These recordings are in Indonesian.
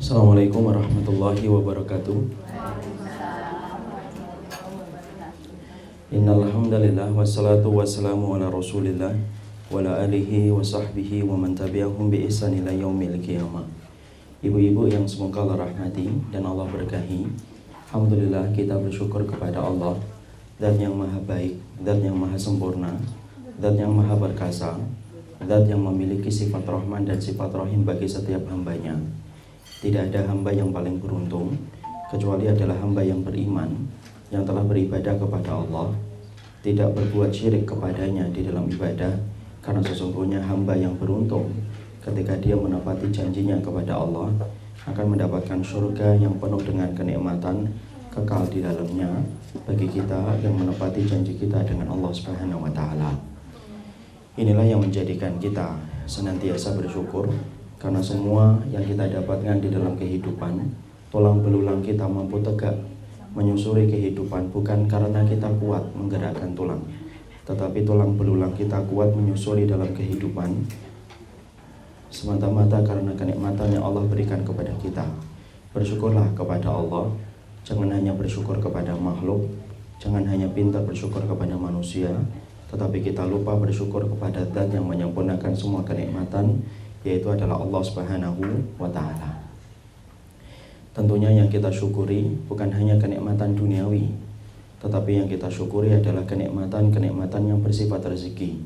Assalamualaikum warahmatullahi wabarakatuh. Innal hamdalillah wassalatu wassalamu ala Rasulillah wa ala alihi wa sahbihi wa man tabi'ahum bi ihsan ila yaumil qiyamah. Ibu-ibu yang semoga Allah rahmati dan Allah berkahi, alhamdulillah kita bersyukur kepada Allah, Zat yang maha baik, Zat yang maha sempurna, Zat yang maha perkasa, Zat yang memiliki sifat rahman dan sifat rahim bagi setiap hambanya. Tidak ada hamba yang paling beruntung kecuali adalah hamba yang beriman, yang telah beribadah kepada Allah, tidak berbuat syirik kepadanya di dalam ibadah, karena sesungguhnya hamba yang beruntung ketika dia menepati janjinya kepada Allah akan mendapatkan surga yang penuh dengan kenikmatan kekal di dalamnya bagi kita yang menepati janji kita dengan Allah Subhanahu wa taala. Inilah yang menjadikan kita senantiasa bersyukur karena semua yang kita dapatkan di dalam kehidupan, tulang belulang kita mampu tegak menyusuri kehidupan bukan karena kita kuat menggerakkan tulang, tetapi tulang belulang kita kuat menyusuri dalam kehidupan semata-mata karena kenikmatan yang Allah berikan kepada kita. Bersyukurlah kepada Allah, jangan hanya bersyukur kepada makhluk, jangan hanya pintar bersyukur kepada manusia, tetapi kita lupa bersyukur kepada Zat yang menyempurnakan semua kenikmatan, yaitu adalah Allah Subhanahu wa ta'ala. Tentunya yang kita syukuri bukan hanya kenikmatan duniawi, tetapi yang kita syukuri adalah kenikmatan-kenikmatan yang bersifat rezeki.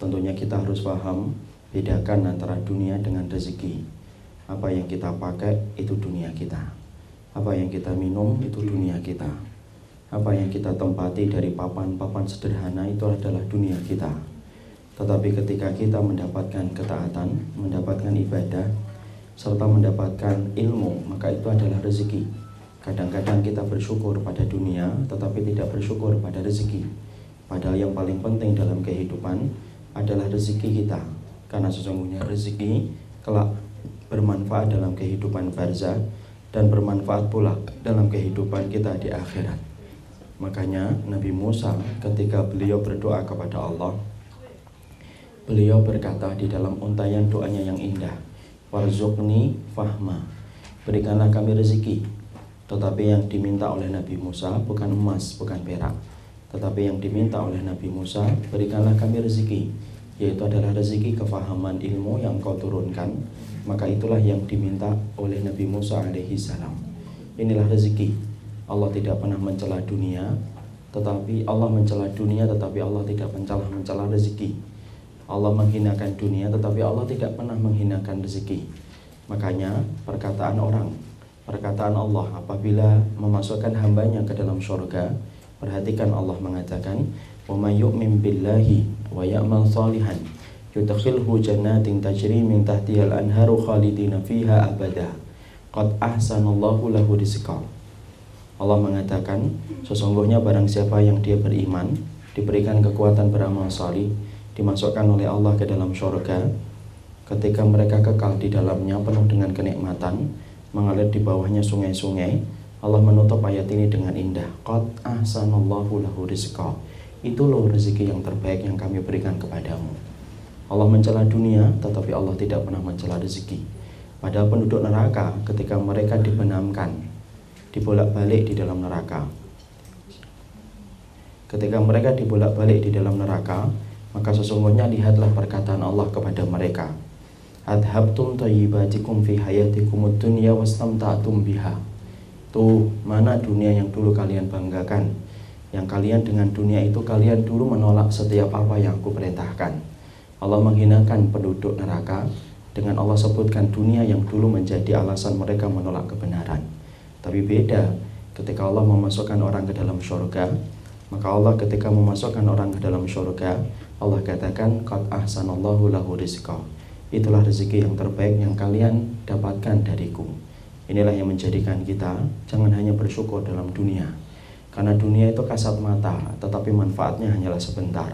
Tentunya kita harus paham, bedakan antara dunia dengan rezeki. Apa yang kita pakai itu dunia kita, apa yang kita minum itu dunia kita, apa yang kita tempati dari papan-papan sederhana itu adalah dunia kita. Tetapi ketika kita mendapatkan ketaatan, mendapatkan ibadah, serta mendapatkan ilmu, maka itu adalah rezeki. Kadang-kadang kita bersyukur pada dunia, tetapi tidak bersyukur pada rezeki. Padahal yang paling penting dalam kehidupan adalah rezeki kita. Karena sesungguhnya rezeki kelak bermanfaat dalam kehidupan barzah dan bermanfaat pula dalam kehidupan kita di akhirat. Makanya Nabi Musa ketika beliau berdoa kepada Allah, beliau berkata di dalam untayan doanya yang indah, warzuqni fahma, berikanlah kami rezeki. Tetapi yang diminta oleh Nabi Musa bukan emas, bukan perak, tetapi yang diminta oleh Nabi Musa, berikanlah kami rezeki, yaitu adalah rezeki kefahaman ilmu yang kau turunkan. Maka itulah yang diminta oleh Nabi Musa alaihi salam. Inilah rezeki. Allah tidak pernah mencela dunia, tetapi Allah mencela dunia, tetapi Allah tidak mencela rezeki. Allah menghinakan dunia, tetapi Allah tidak pernah menghinakan rezeki. Makanya perkataan orang, perkataan Allah apabila memasukkan hambanya ke dalam surga, perhatikan Allah mengatakan, wa may yu'min billahi wa ya'mal salihan yudkhilhu jannatin tajri min tahtihal anharu khalidina fiha abada qad ahsanallahu lahu rizqa. Allah mengatakan, sesungguhnya barang siapa yang dia beriman, diberikan kekuatan beramal salih, dimasukkan oleh Allah ke dalam surga, ketika mereka kekal di dalamnya penuh dengan kenikmatan, mengalir di bawahnya sungai-sungai. Allah menutup ayat ini dengan indah, qad ahsanallahu lahu rizqa, itu loh rezeki yang terbaik yang kami berikan kepadamu. Allah mencela dunia, tetapi Allah tidak pernah mencela rezeki. Padahal penduduk neraka ketika mereka dibenamkan, dibolak-balik di dalam neraka, ketika mereka dibolak-balik di dalam neraka, maka sesungguhnya lihatlah perkataan Allah kepada mereka, adhabtum thayyibatikum fi hayatikumud dunya wastamta'tum biha. Tuh, mana dunia yang dulu kalian banggakan, yang kalian dengan dunia itu kalian dulu menolak setiap apa yang aku perintahkan. Allah menghinakan penduduk neraka dengan Allah sebutkan dunia yang dulu menjadi alasan mereka menolak kebenaran. Tapi beda ketika Allah memasukkan orang ke dalam surga. Maka Allah ketika memasukkan orang ke dalam surga, Allah katakan, qad ahsanallahu lahu rizqa, itulah rezeki yang terbaik yang kalian dapatkan dariku. Inilah yang menjadikan kita jangan hanya bersyukur dalam dunia, karena dunia itu kasat mata, tetapi manfaatnya hanyalah sebentar.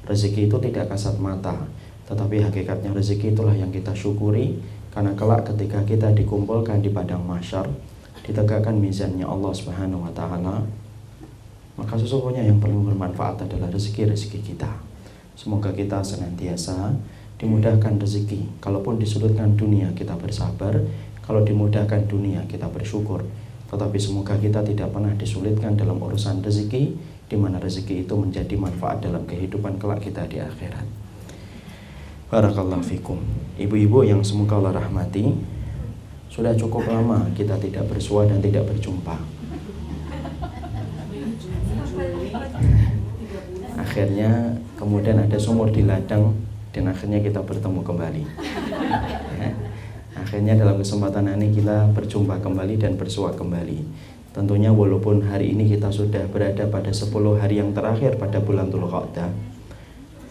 Rezeki itu tidak kasat mata, tetapi hakikatnya rezeki itulah yang kita syukuri, karena kelak ketika kita dikumpulkan di padang mahsyar, ditegakkan mizannya Allah Subhanahu wa taala, maka sesungguhnya yang paling bermanfaat adalah rezeki-rezeki kita. Semoga kita senantiasa dimudahkan rezeki. Kalaupun disudutkan dunia kita bersabar, Kalau dimudahkan dunia kita bersyukur, tetapi semoga kita tidak pernah disulitkan dalam urusan rezeki, di mana rezeki itu menjadi manfaat dalam kehidupan kelak kita di akhirat. Barakallahu fikum. Ibu-ibu yang semoga Allah rahmati, sudah cukup lama kita tidak bersua dan tidak berjumpa. Akhirnya kemudian ada sumur di ladang dan akhirnya kita bertemu kembali. Akhirnya dalam kesempatan ini kita berjumpa kembali dan bersua kembali. Tentunya walaupun hari ini kita sudah berada pada 10 hari yang terakhir pada bulan Dzulqa'dah,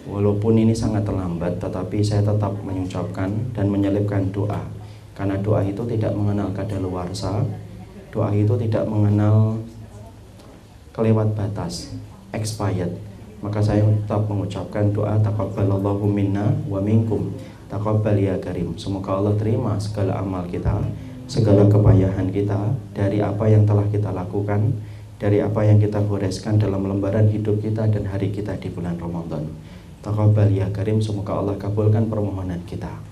walaupun ini sangat terlambat, tetapi saya tetap mengucapkan dan menyelipkan doa. Karena doa itu tidak mengenal kadaluarsa, doa itu tidak mengenal kelewat batas, expired. Maka saya tetap mengucapkan doa taqabbalallahu minna wa minkum. Taqabbal ya karim. Semoga Allah terima segala amal kita, segala kepayahan kita, dari apa yang telah kita lakukan, dari apa yang kita goreskan dalam lembaran hidup kita dan hari kita di bulan Ramadan. Taqabbal ya karim. Semoga Allah kabulkan permohonan kita.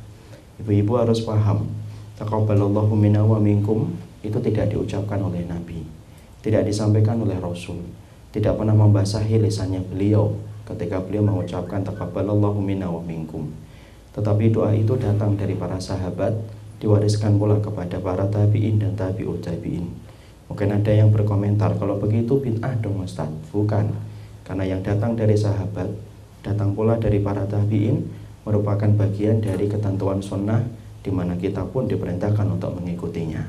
Ibu-ibu harus paham, taqabbalallahu minna wa minkum itu tidak diucapkan oleh Nabi, tidak disampaikan oleh Rasul, tidak pernah membasahi lisannya beliau ketika beliau mengucapkan taqabbalallahu minna wa minkum. Tetapi doa itu datang dari para sahabat, diwariskan pula kepada para tabi'in dan tabi'ut tabi'in. Mungkin ada yang berkomentar, kalau begitu bid'ah dong Ustaz. Bukan, karena yang datang dari sahabat, datang pula dari para tabi'in, merupakan bagian dari ketentuan sunnah, di mana kita pun diperintahkan untuk mengikutinya.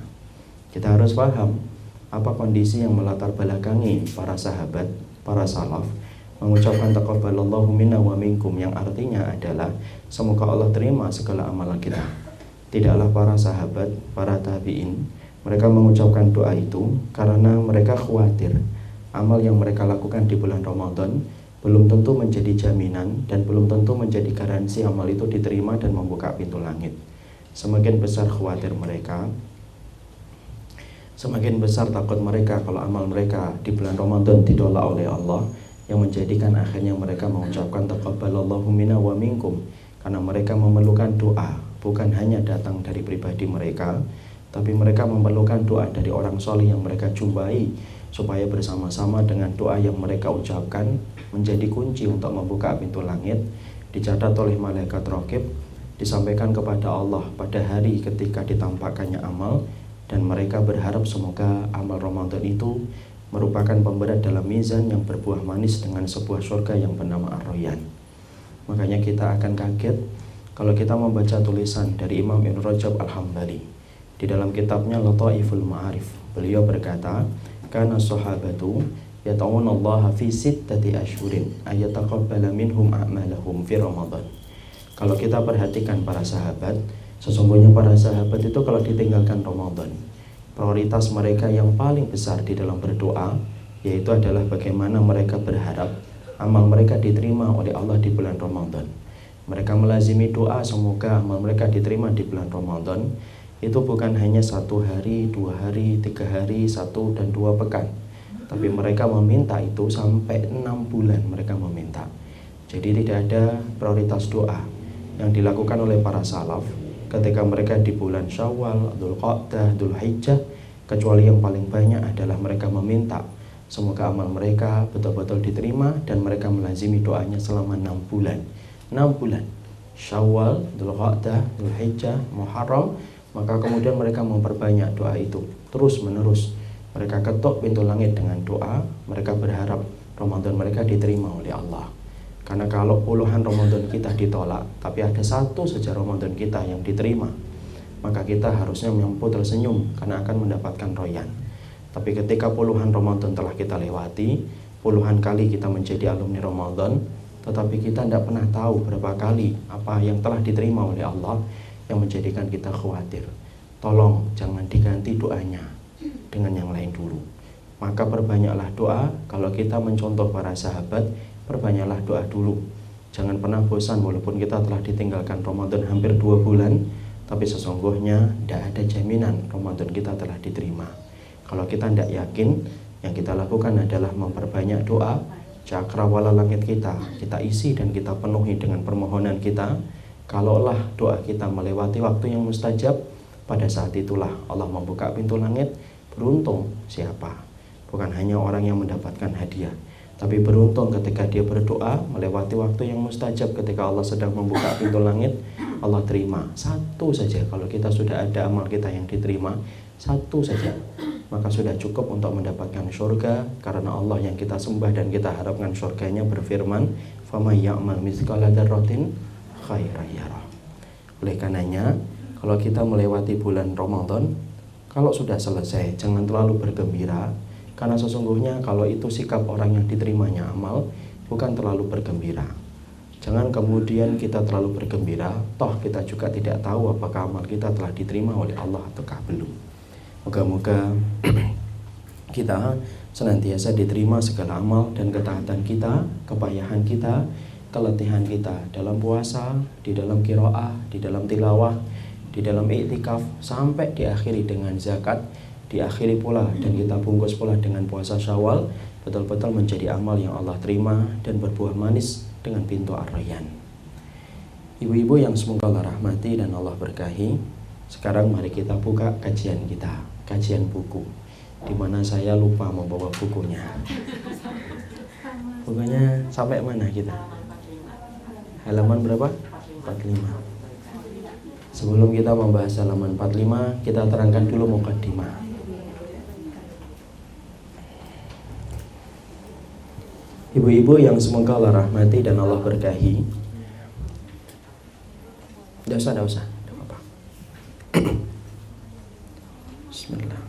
Kita harus paham apa kondisi yang melatar belakangi para sahabat, para salaf mengucapkan taqabbalallahu minna wa minkum, yang artinya adalah semoga Allah terima segala amalan kita. Tidaklah para sahabat, para tabi'in, mereka mengucapkan doa itu karena mereka khawatir amal yang mereka lakukan di bulan Ramadan belum tentu menjadi jaminan dan belum tentu menjadi garansi amal itu diterima dan membuka pintu langit. Semakin besar khawatir mereka, semakin besar takut mereka kalau amal mereka di bulan Ramadan ditolak oleh Allah, yang menjadikan akhirnya mereka mengucapkan taqabbalallahu minna wa minkum, karena mereka memerlukan doa bukan hanya datang dari pribadi mereka, tapi mereka memerlukan doa dari orang soleh yang mereka jumpai, supaya bersama-sama dengan doa yang mereka ucapkan menjadi kunci untuk membuka pintu langit, dicatat oleh malaikat raqib, disampaikan kepada Allah pada hari ketika ditampakkannya amal, dan mereka berharap semoga amal Ramadan itu merupakan pemberat dalam mizan yang berbuah manis dengan sebuah surga yang bernama Ar-Rayyan. Makanya kita akan kaget kalau kita membaca tulisan dari Imam Ibn Rajab Al-Hambali di dalam kitabnya Lataiful Ma'arif. Beliau berkata, kana sahabatu yata'una Allah fi sittati ashhurin ayataqabbala minhum a'malahum fi Ramadan. Kalau kita perhatikan para sahabat, sesungguhnya para sahabat itu kalau ditinggalkan Ramadan, prioritas mereka yang paling besar di dalam berdoa yaitu adalah bagaimana mereka berharap amal mereka diterima oleh Allah di bulan Ramadan. Mereka melazimi doa semoga amal mereka diterima di bulan Ramadan. Itu bukan hanya 1 hari, 2 hari, 3 hari, 1 dan 2 pekan, tapi mereka meminta itu sampai 6 bulan mereka meminta. Jadi tidak ada prioritas doa yang dilakukan oleh para salaf ketika mereka di bulan Syawal, Dzulqa'dah, Dzulhijjah, kecuali yang paling banyak adalah mereka meminta semoga amal mereka betul-betul diterima, dan mereka melazimi doanya selama 6 bulan. 6 bulan, Syawal, Dzulqa'dah, Dzulhijjah, Muharram, maka kemudian mereka memperbanyak doa itu terus menerus. Mereka ketuk pintu langit dengan doa, mereka berharap Ramadan mereka diterima oleh Allah. Karena kalau puluhan Ramadan kita ditolak, tapi ada satu saja Ramadan kita yang diterima, maka kita harusnya mampu tersenyum karena akan mendapatkan royan. Tapi ketika puluhan Ramadan telah kita lewati, puluhan kali kita menjadi alumni Ramadan, tetapi kita tidak pernah tahu berapa kali apa yang telah diterima oleh Allah, yang menjadikan kita khawatir. Tolong jangan diganti doanya dengan yang lain dulu. Maka perbanyaklah doa. Kalau kita mencontoh para sahabat, perbanyaklah doa dulu. Jangan pernah bosan walaupun kita telah ditinggalkan Ramadan hampir 2 bulan, tapi sesungguhnya tidak ada jaminan Ramadan kita telah diterima. Kalau kita tidak yakin, yang kita lakukan adalah memperbanyak doa. Cakrawala langit kita isi dan kita penuhi dengan permohonan kita. Kalaulah doa kita melewati waktu yang mustajab, pada saat itulah Allah membuka pintu langit. Beruntung siapa? Bukan hanya orang yang mendapatkan hadiah, tapi beruntung ketika dia berdoa melewati waktu yang mustajab. Ketika Allah sedang membuka pintu langit, Allah terima. Satu saja, kalau kita sudah ada amal kita yang diterima, satu saja, maka sudah cukup untuk mendapatkan surga. Karena Allah yang kita sembah dan kita harapkan surganya berfirman, "Faman ya'mal mithqala dzarratin khairan yarah." Oleh karenanya, kalau kita melewati bulan Ramadan, kalau sudah selesai jangan terlalu bergembira, karena sesungguhnya kalau itu sikap orang yang diterimanya amal, bukan terlalu bergembira. Jangan kemudian kita terlalu bergembira, toh kita juga tidak tahu apakah amal kita telah diterima oleh Allah ataukah belum. Moga-moga kita senantiasa diterima segala amal dan ketaatan kita, kepayahan kita, keletihan kita dalam puasa, di dalam qiraah, di dalam tilawah, di dalam iktikaf, sampai diakhiri dengan zakat, diakhiri pula dan kita bungkus pula dengan puasa Syawal, betul-betul menjadi amal yang Allah terima dan berbuah manis dengan pintu Ar-Rayyan. Ibu-ibu yang semoga Allah rahmati dan Allah berkahi, sekarang mari kita buka kajian kita, kajian buku, di mana saya lupa membawa bukunya. Bukunya sampai mana kita? Halaman berapa? 45. Sebelum kita membahas halaman 45, kita terangkan dulu mukadimah. Ibu-ibu yang semoga Allah rahmati dan Allah berkahi, Tidak usah, tidak apa-apa. Bismillah.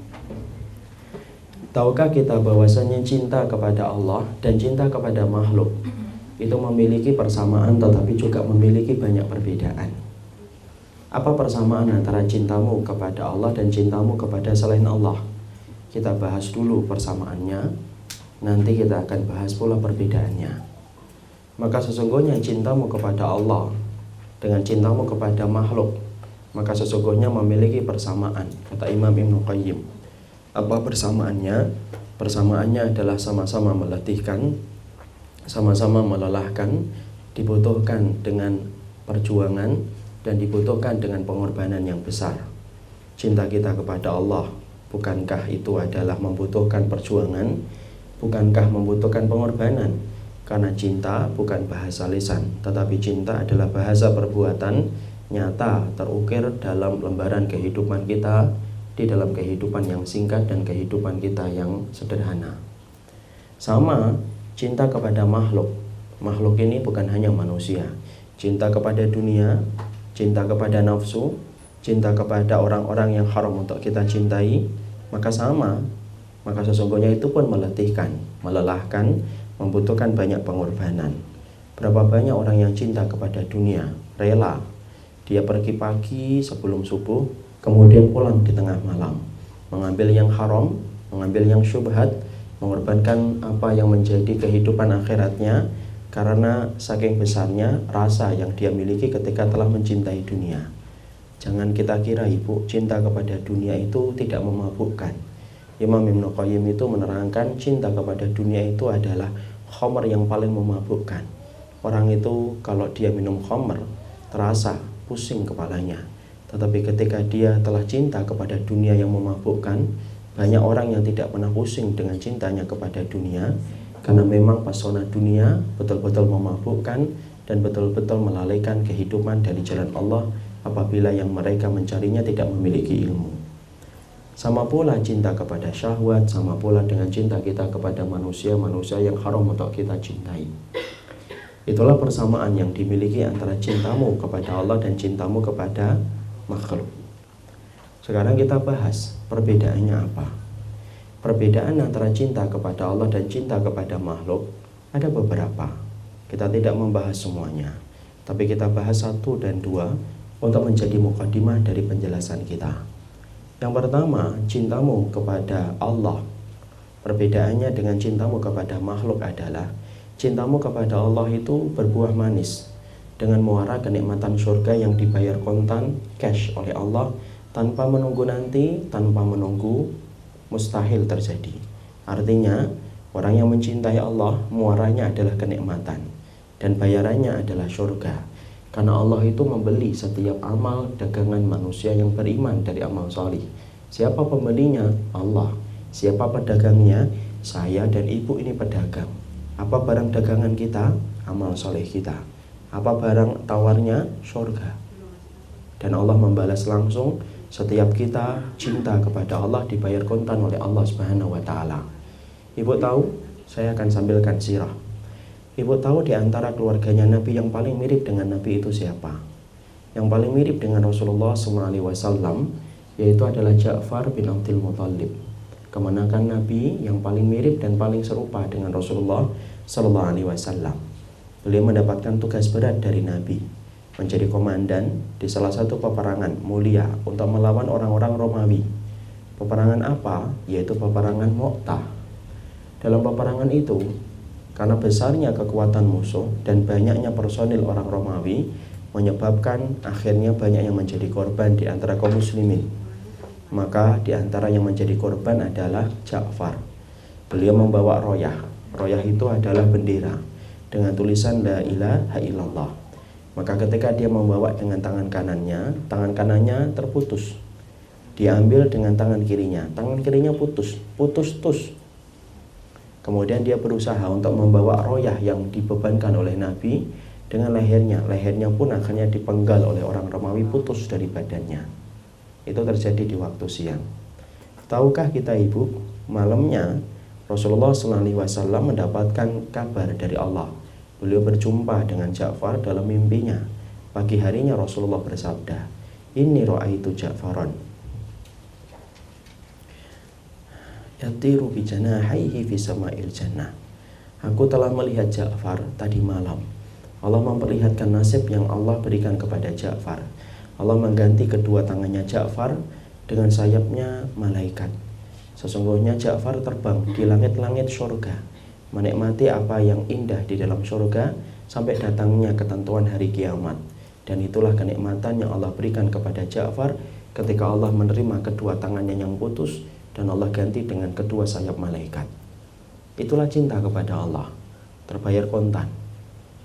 Tahukah kita bahwasanya cinta kepada Allah dan cinta kepada makhluk itu memiliki persamaan tetapi juga memiliki banyak perbedaan. Apa persamaan antara cintamu kepada Allah dan cintamu kepada selain Allah? Kita bahas dulu persamaannya, nanti kita akan bahas pula perbedaannya. Maka sesungguhnya cintamu kepada Allah dengan cintamu kepada makhluk, maka sesungguhnya memiliki persamaan, kata Imam Ibnu Qayyim. Apa persamaannya? Persamaannya adalah sama-sama meletihkan, sama-sama melelahkan, dibutuhkan dengan perjuangan, dan dibutuhkan dengan pengorbanan yang besar. Cinta kita kepada Allah, bukankah itu adalah membutuhkan perjuangan? Bukankah membutuhkan pengorbanan? Karena cinta bukan bahasa lisan, tetapi cinta adalah bahasa perbuatan nyata, terukir dalam lembaran kehidupan kita, di dalam kehidupan yang singkat dan kehidupan kita yang sederhana. Sama cinta kepada makhluk. Makhluk ini bukan hanya manusia. Cinta kepada dunia, cinta kepada nafsu, cinta kepada orang-orang yang haram untuk kita cintai, maka sama. Maka sesungguhnya itu pun meletihkan, melelahkan, membutuhkan banyak pengorbanan. Berapa banyak orang yang cinta kepada dunia, rela dia pergi pagi sebelum subuh, kemudian pulang di tengah malam, mengambil yang haram, mengambil yang syubhat, mengorbankan apa yang menjadi kehidupan akhiratnya, karena saking besarnya rasa yang dia miliki ketika telah mencintai dunia. Jangan kita kira ibu, cinta kepada dunia itu tidak memabukkan. Imam Ibnu Qayyim itu menerangkan cinta kepada dunia itu adalah khamr yang paling memabukkan. Orang itu kalau dia minum khamr terasa pusing kepalanya. Tetapi ketika dia telah cinta kepada dunia yang memabukkan, banyak orang yang tidak pernah pusing dengan cintanya kepada dunia, karena memang pesona dunia betul-betul memabukkan dan betul-betul melalaikan kehidupan dari jalan Allah apabila yang mereka mencarinya tidak memiliki ilmu. Sama pula cinta kepada syahwat, sama pula dengan cinta kita kepada manusia-manusia yang haram untuk kita cintai. Itulah persamaan yang dimiliki antara cintamu kepada Allah dan cintamu kepada makhluk. Sekarang kita bahas perbedaannya apa. Perbedaan antara cinta kepada Allah dan cinta kepada makhluk ada beberapa. Kita tidak membahas semuanya, tapi kita bahas 1 dan 2 untuk menjadi mukadimah dari penjelasan kita. Yang pertama, cintamu kepada Allah. Perbedaannya dengan cintamu kepada makhluk adalah cintamu kepada Allah itu berbuah manis dengan muara kenikmatan surga yang dibayar kontan, cash oleh Allah, tanpa menunggu nanti, tanpa menunggu mustahil terjadi. Artinya, orang yang mencintai Allah, muaranya adalah kenikmatan dan bayarannya adalah surga. Karena Allah itu membeli setiap amal dagangan manusia yang beriman dari amal solih. Siapa pembelinya? Allah. Siapa pedagangnya? Saya dan ibu ini pedagang. Apa barang dagangan kita? Amal soleh kita. Apa barang tawarnya? Surga. Dan Allah membalas langsung setiap kita cinta kepada Allah dibayar kontan oleh Allah Subhanahu wa taala. Ibu tahu, saya akan sambilkan sirah. Ibu tahu di antara keluarganya Nabi yang paling mirip dengan Nabi itu siapa? Yang paling mirip dengan Rasulullah SAW yaitu adalah Ja'far bin Abdul Muthalib. Kemenakan Nabi yang paling mirip dan paling serupa dengan Rasulullah SAW. Beliau mendapatkan tugas berat dari Nabi, menjadi komandan di salah satu peperangan mulia untuk melawan orang-orang Romawi. Peperangan apa? Yaitu peperangan Mu'tah. Dalam peperangan itu, karena besarnya kekuatan musuh dan banyaknya personil orang Romawi, menyebabkan akhirnya banyak yang menjadi korban di antara kaum muslimin. Maka di antara yang menjadi korban adalah Ja'far. Beliau membawa royah. Royah itu adalah bendera dengan tulisan La ilaha illallah. Maka ketika dia membawa dengan tangan kanannya terputus. Diambil dengan tangan kirinya putus tus. Kemudian dia berusaha untuk membawa royah yang dibebankan oleh Nabi dengan lehernya pun akhirnya dipenggal oleh orang Romawi, putus dari badannya. Itu terjadi di waktu siang. Tahukah kita ibu, malamnya Rasulullah SAW mendapatkan kabar dari Allah. Beliau berjumpa dengan Ja'far dalam mimpinya. Pagi harinya Rasulullah bersabda, "Inni ra'aitu Ja'faran yatiru bi janahaihi fi sama'il jannah." Aku telah melihat Ja'far tadi malam. Allah memperlihatkan nasib yang Allah berikan kepada Ja'far. Allah mengganti kedua tangannya Ja'far dengan sayapnya malaikat. Sesungguhnya Ja'far terbang di langit-langit surga, menikmati apa yang indah di dalam surga sampai datangnya ketentuan hari kiamat. Dan itulah kenikmatan yang Allah berikan kepada Ja'far ketika Allah menerima kedua tangannya yang putus dan Allah ganti dengan kedua sayap malaikat. Itulah cinta kepada Allah, terbayar kontan.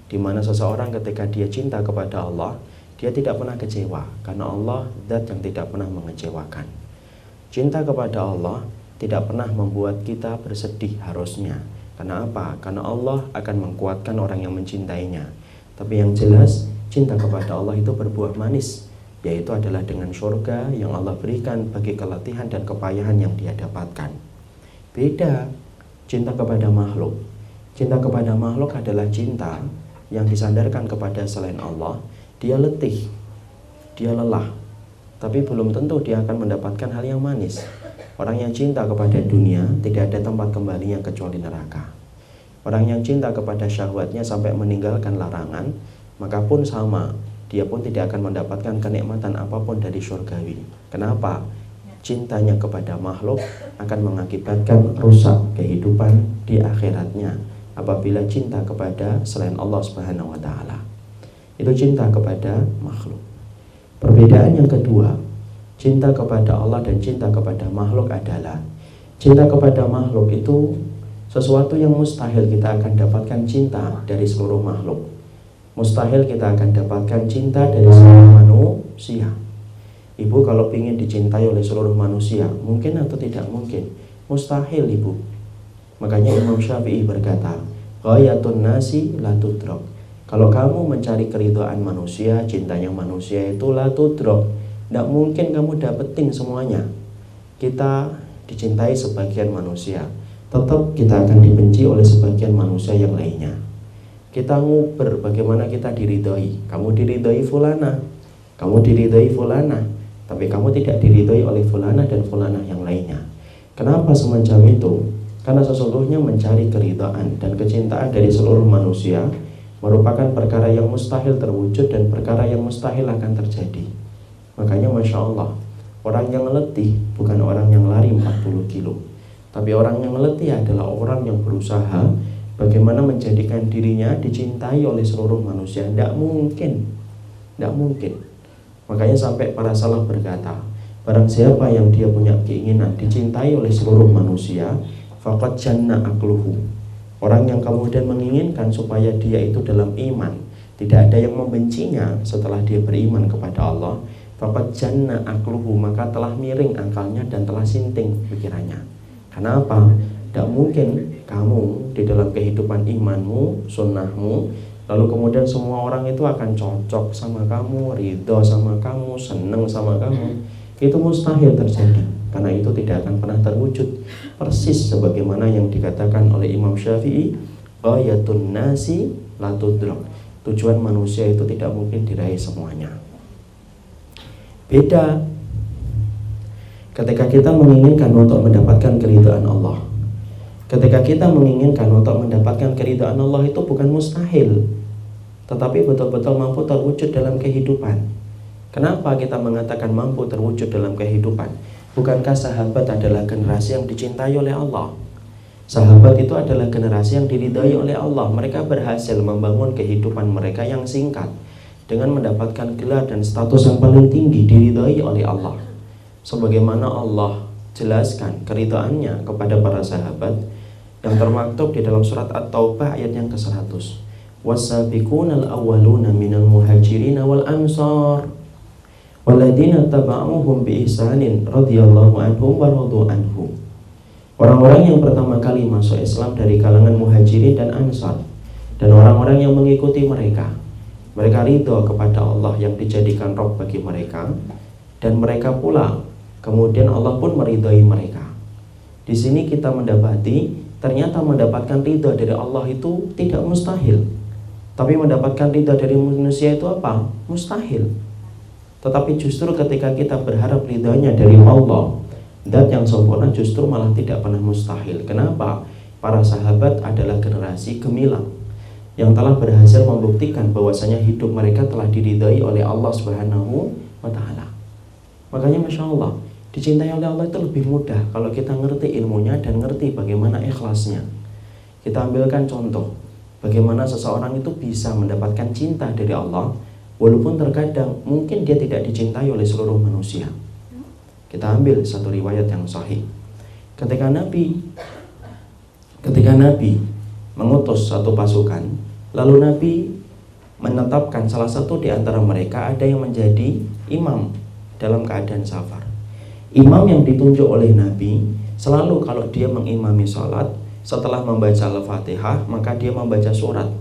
Di mana seseorang ketika dia cinta kepada Allah, dia tidak pernah kecewa, karena Allah zat yang tidak pernah mengecewakan. Cinta kepada Allah tidak pernah membuat kita bersedih harusnya. Karena apa? Karena Allah akan menguatkan orang yang mencintainya. Tapi yang jelas, cinta kepada Allah itu berbuah manis, yaitu adalah dengan surga yang Allah berikan bagi keletihan dan kepayahan yang dia dapatkan. Beda cinta kepada makhluk. Cinta kepada makhluk adalah cinta yang disandarkan kepada selain Allah. Dia letih, dia lelah, tapi belum tentu dia akan mendapatkan hal yang manis. Orang yang cinta kepada dunia tidak ada tempat kembalinya kecuali neraka. Orang yang cinta kepada syahwatnya sampai meninggalkan larangan, maka pun sama, dia pun tidak akan mendapatkan kenikmatan apapun dari surgawi. Kenapa? Cintanya kepada makhluk akan mengakibatkan rusak kehidupan di akhiratnya apabila cinta kepada selain Allah Subhanahu wa taala. Itu cinta kepada makhluk. Perbedaan yang kedua, cinta kepada Allah dan cinta kepada makhluk adalah cinta kepada makhluk itu sesuatu yang mustahil kita akan dapatkan cinta dari seluruh makhluk. Mustahil kita akan dapatkan cinta dari seluruh manusia. Ibu kalau ingin dicintai oleh seluruh manusia, mungkin atau tidak mungkin? Mustahil ibu. Makanya Imam Syafi'i berkata, ghayatun nasi la tudrak. Kalau kamu mencari keridhaan manusia, cintanya manusia itu la tudrak, tidak mungkin kamu dapetin semuanya. Kita dicintai sebagian manusia, tetap kita akan dibenci oleh sebagian manusia yang lainnya. Kita nguber bagaimana kita diridhoi. Kamu diridhoi fulana, kamu diridhoi fulana, tapi kamu tidak diridhoi oleh fulana dan fulana yang lainnya. Kenapa semacam itu? Karena sesungguhnya mencari keridhaan dan kecintaan dari seluruh manusia merupakan perkara yang mustahil terwujud dan perkara yang mustahil akan terjadi. Makanya Masya Allah, orang yang letih bukan orang yang lari 40 kilo, tapi orang yang letih adalah orang yang berusaha bagaimana menjadikan dirinya dicintai oleh seluruh manusia. Tidak mungkin. Makanya sampai para salaf berkata, barang siapa yang dia punya keinginan dicintai oleh seluruh manusia, faqad janna aqluhu. Orang yang kemudian menginginkan supaya dia itu dalam iman, tidak ada yang membencinya setelah dia beriman kepada Allah, faqad janna aqluhu, maka telah miring akalnya dan telah sinting pikirannya. Kenapa? Tidak mungkin kamu di dalam kehidupan imanmu, sunnahmu, lalu kemudian semua orang itu akan cocok sama kamu, ridho sama kamu, seneng sama kamu. Itu mustahil terjadi, karena itu tidak akan pernah terwujud. Persis sebagaimana yang dikatakan oleh Imam Syafi'i, ghayatun nasi la tudrak, tujuan manusia itu tidak mungkin diraih semuanya. Beda ketika kita menginginkan untuk mendapatkan keridhaan Allah. Ketika kita menginginkan untuk mendapatkan keridhaan Allah, itu bukan mustahil, tetapi betul-betul mampu terwujud dalam kehidupan. Kenapa kita mengatakan mampu terwujud dalam kehidupan? Bukankah sahabat adalah generasi yang dicintai oleh Allah? Sahabat itu adalah generasi yang diridhai oleh Allah. Mereka berhasil membangun kehidupan mereka yang singkat dengan mendapatkan gelar dan status yang paling tinggi, diridhai oleh Allah. Sebagaimana Allah jelaskan keridhaannya kepada para sahabat yang termaktub di dalam surat At-Taubah ayat yang ke-100. Was-sabiqunal awwaluna minal muhajirin wal ansar walladzina taba'uhum bi ihsanin radhiyallahu anhum wa radu anhu. Orang-orang yang pertama kali masuk Islam dari kalangan muhajirin dan ansar, dan orang-orang yang mengikuti mereka. Mereka ridho kepada Allah yang dijadikan Rabb bagi mereka, dan mereka pula kemudian Allah pun meridhai mereka. Di sini kita mendapati ternyata mendapatkan ridha dari Allah itu tidak mustahil. Tapi mendapatkan ridha dari manusia itu apa? Mustahil. Tetapi justru ketika kita berharap ridhanya dari Allah, zat yang sempurna, justru malah tidak pernah mustahil. Kenapa? Para sahabat adalah generasi gemilang yang telah berhasil membuktikan bahwasanya hidup mereka telah diridhai oleh Allah Subhanahu wa Ta'ala. Makanya Masya Allah, dicintai oleh Allah itu lebih mudah kalau kita ngerti ilmunya dan ngerti bagaimana ikhlasnya. Kita ambilkan contoh bagaimana seseorang itu bisa mendapatkan cinta dari Allah, walaupun terkadang mungkin dia tidak dicintai oleh seluruh manusia. Kita ambil satu riwayat yang sahih. Ketika Nabi mengutus satu pasukan, lalu Nabi menetapkan salah satu di antara mereka ada yang menjadi imam dalam keadaan safar. Imam yang ditunjuk oleh Nabi selalu kalau dia mengimami sholat, setelah membaca Al-Fatihah maka dia membaca surat.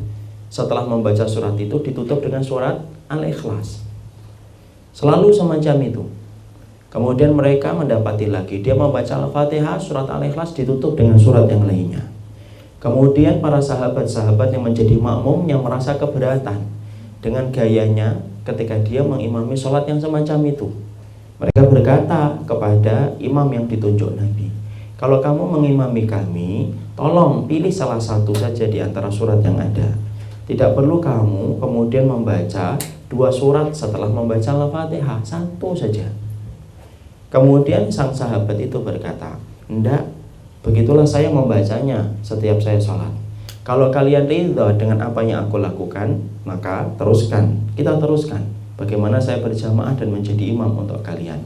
Setelah membaca surat itu ditutup dengan surat Al-Ikhlas. Selalu semacam itu. Kemudian mereka mendapati lagi dia membaca Al-Fatihah, surat Al-Ikhlas ditutup dengan surat yang lainnya. Kemudian para sahabat-sahabat yang menjadi makmum yang merasa keberatan dengan gayanya ketika dia mengimami sholat yang semacam itu. Mereka berkata kepada imam yang ditunjuk Nabi, kalau kamu mengimami kami, tolong pilih salah satu saja di antara surat yang ada. Tidak perlu kamu kemudian membaca 2 surat setelah membaca Al-Fatihah, 1 saja. Kemudian sang sahabat itu berkata, enggak, begitulah saya membacanya setiap saya sholat. Kalau kalian ridha dengan apa yang aku lakukan, maka teruskan, kita teruskan. Bagaimana saya berjamaah dan menjadi imam untuk kalian.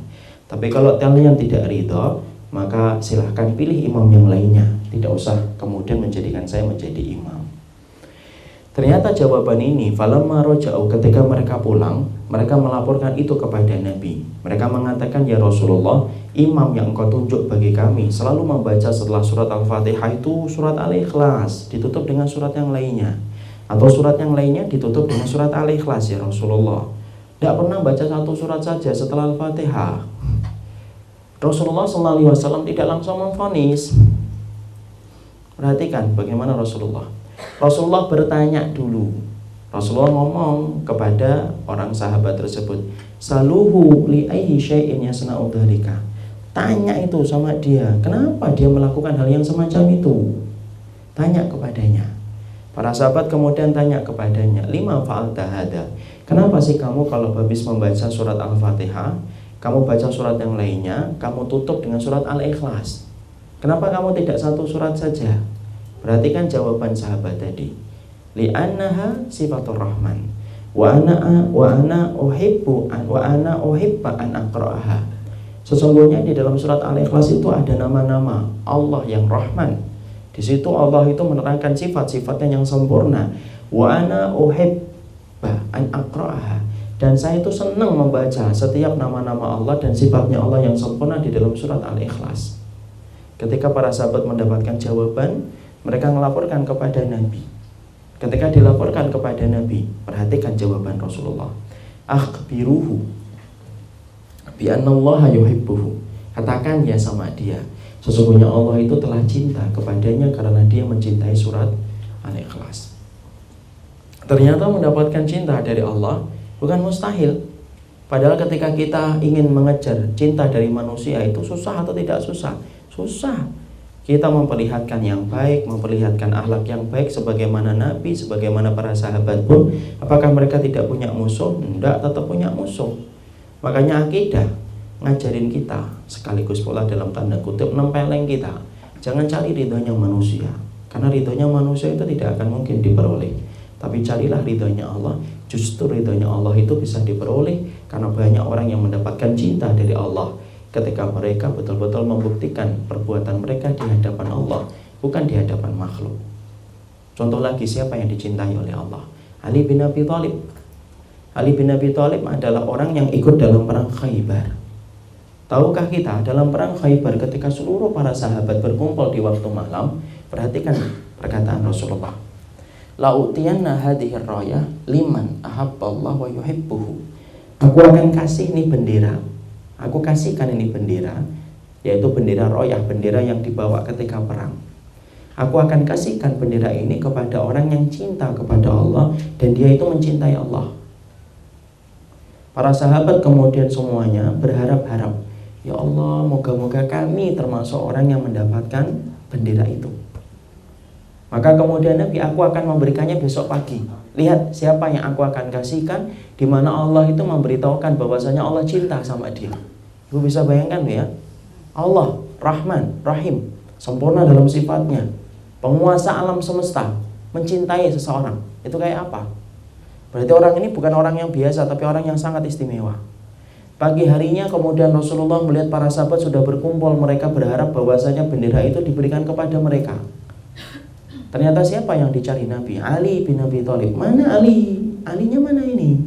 Tapi kalau kalian tidak ridho, maka silahkan pilih imam yang lainnya. Tidak usah kemudian menjadikan saya menjadi imam. Ternyata jawaban ini, falamma raja'u, ketika mereka pulang, mereka melaporkan itu kepada Nabi. Mereka mengatakan, ya Rasulullah, imam yang engkau tunjuk bagi kami selalu membaca setelah surat Al-Fatihah itu surat Al-Ikhlas, ditutup dengan surat yang lainnya. Atau surat yang lainnya ditutup dengan surat Al-Ikhlas, ya Rasulullah. Tidak pernah baca 1 surat saja setelah Al-Fatihah. Rasulullah SAW tidak langsung memvonis. Perhatikan bagaimana Rasulullah. Rasulullah bertanya dulu. Rasulullah ngomong kepada orang sahabat tersebut, saluhu li ayyi syai'in yasna'u dzalika. Tanya itu sama dia, kenapa dia melakukan hal yang semacam itu? Tanya kepadanya. Para sahabat kemudian tanya kepadanya, lima fa'alta hadza? Kenapa sih kamu kalau habis membaca surat Al-Fatihah, kamu baca surat yang lainnya, kamu tutup dengan surat Al-Ikhlas? Kenapa kamu tidak 1 surat saja? Perhatikan jawaban sahabat tadi. Li'annaha sifatur rahman wa ana uhibbu an aqra'aha. Sesungguhnya di dalam surat Al-Ikhlas itu ada nama-nama Allah yang Rahman. Di situ Allah itu menerangkan sifat-sifatnya yang sempurna. Wa ana uhib, uhibba an aqra'aha, dan saya itu senang membaca setiap nama-nama Allah dan sifatnya Allah yang sempurna di dalam surat Al-Ikhlas. Ketika para sahabat mendapatkan jawaban, mereka melaporkan kepada Nabi. Ketika dilaporkan kepada Nabi, perhatikan jawaban Rasulullah. Akhbiruhu bi annallaha yuhibbuhu. Katakan ya sama dia, sesungguhnya Allah itu telah cinta kepadanya karena dia mencintai surat Al-Ikhlas. Ternyata mendapatkan cinta dari Allah bukan mustahil. Padahal ketika kita ingin mengejar cinta dari manusia itu susah atau tidak susah? Susah. Kita memperlihatkan yang baik, memperlihatkan akhlak yang baik sebagaimana Nabi, sebagaimana para sahabat pun. Apakah mereka tidak punya musuh? Tidak, tetap punya musuh. Makanya akidah ngajarin kita, sekaligus pula dalam tanda kutip nempeleng kita, jangan cari ridhonya manusia, karena ridhonya manusia itu tidak akan mungkin diperoleh. Tapi carilah ridhonya Allah. Justru ridhonya Allah itu bisa diperoleh karena banyak orang yang mendapatkan cinta dari Allah ketika mereka betul-betul membuktikan perbuatan mereka di hadapan Allah, bukan di hadapan makhluk. Contoh lagi, siapa yang dicintai oleh Allah? Ali bin Abi Thalib. Ali bin Abi Thalib adalah orang yang ikut dalam perang Khaybar. Tahukah kita dalam perang Khaybar ketika seluruh para sahabat berkumpul di waktu malam, perhatikan perkataan Rasulullah. La'utiyanna hadhir rayah liman ahabballah wa yuhibbuhu. Aku akan kasih ini bendera. Aku kasihkan ini bendera, yaitu bendera royah, bendera yang dibawa ketika perang. Aku akan kasihkan bendera ini kepada orang yang cinta kepada Allah dan dia itu mencintai Allah. Para sahabat kemudian semuanya berharap-harap, ya Allah, moga-moga kami termasuk orang yang mendapatkan bendera itu. Maka kemudian Nabi, aku akan memberikannya besok pagi. Lihat siapa yang aku akan kasihkan, di mana Allah itu memberitahukan bahwasanya Allah cinta sama dia. Ibu bisa bayangkan ya, Allah Rahman, Rahim, sempurna dalam sifatnya, penguasa alam semesta, mencintai seseorang. Itu kayak apa? Berarti orang ini bukan orang yang biasa, tapi orang yang sangat istimewa. Pagi harinya kemudian Rasulullah melihat para sahabat sudah berkumpul, mereka berharap bahwasanya bendera itu diberikan kepada mereka. Ternyata siapa yang dicari Nabi? Ali bin Abi Thalib. Mana Ali? Alinya mana ini?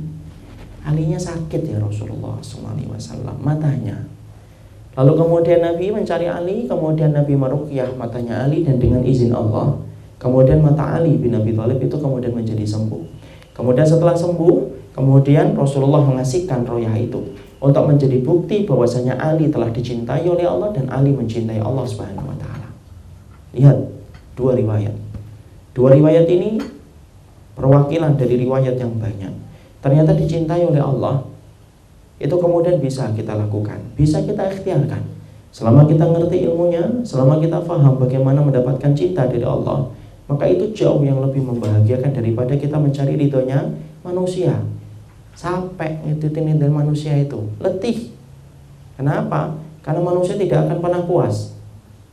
Alinya sakit ya Rasulullah SAW, matanya. Lalu kemudian Nabi mencari Ali, kemudian Nabi meruqyah matanya Ali dan dengan izin Allah, kemudian mata Ali bin Abi Thalib itu kemudian menjadi sembuh. Kemudian setelah sembuh, kemudian Rasulullah mengasihkan royah itu untuk menjadi bukti bahwasanya Ali telah dicintai oleh Allah dan Ali mencintai Allah Subhanahu wa taala. Lihat dua riwayat. Dua riwayat ini perwakilan dari riwayat yang banyak. Ternyata dicintai oleh Allah itu kemudian bisa kita lakukan, bisa kita ikhtiarkan. Selama kita ngerti ilmunya, selama kita paham bagaimana mendapatkan cinta dari Allah, maka itu jauh yang lebih membahagiakan daripada kita mencari ridhonya manusia. Sampai ngikutin dari manusia itu letih. Kenapa? Karena manusia tidak akan pernah puas.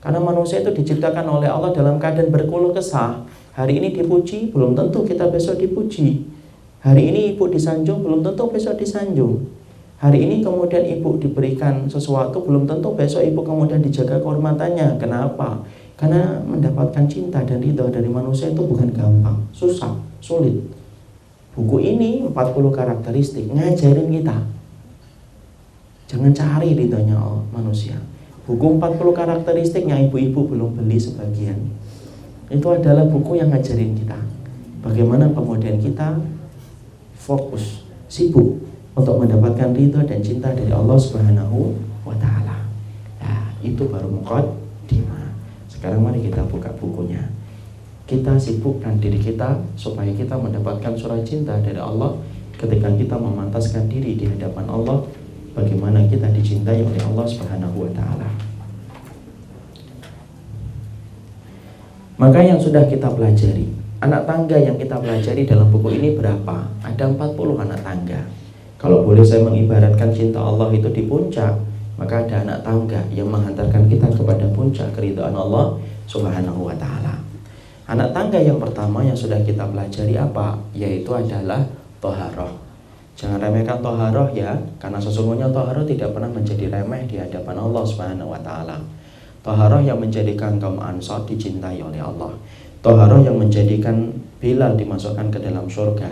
Karena manusia itu diciptakan oleh Allah dalam keadaan berkeluh kesah. Hari ini dipuji, belum tentu kita besok dipuji. Hari ini ibu disanjung, belum tentu besok disanjung. Hari ini kemudian ibu diberikan sesuatu, belum tentu besok ibu kemudian dijaga kehormatannya. Kenapa? Karena mendapatkan cinta dan ridho dari manusia itu bukan gampang, susah, sulit. Buku ini 40 karakteristik ngajarin kita. Jangan cari ridhonya manusia. Buku 40 karakteristiknya ibu-ibu belum beli sebagian. Itu adalah buku yang ngajarin kita bagaimana kemudian kita fokus, sibuk untuk mendapatkan ridho dan cinta dari Allah Subhanahu wa taala. Nah, itu baru muqaddimah. Sekarang mari kita buka bukunya. Kita sibukkan diri kita supaya kita mendapatkan surah cinta dari Allah ketika kita memantaskan diri di hadapan Allah, bagaimana kita dicintai oleh Allah Subhanahu wa taala. Maka yang sudah kita pelajari, anak tangga yang kita pelajari dalam buku ini berapa? Ada 40 anak tangga. Kalau boleh saya mengibaratkan cinta Allah itu di puncak, maka ada anak tangga yang menghantarkan kita kepada puncak keridhaan Allah Subhanahu wa taala. Anak tangga yang pertama yang sudah kita pelajari apa? Yaitu adalah thaharah. Jangan remehkan thaharah ya, karena sesungguhnya thaharah tidak pernah menjadi remeh di hadapan Allah Subhanahu wa taala. Thaharah yang menjadikan kaum Ansar dicintai oleh Allah. Thaharah yang menjadikan Bilal dimasukkan ke dalam surga.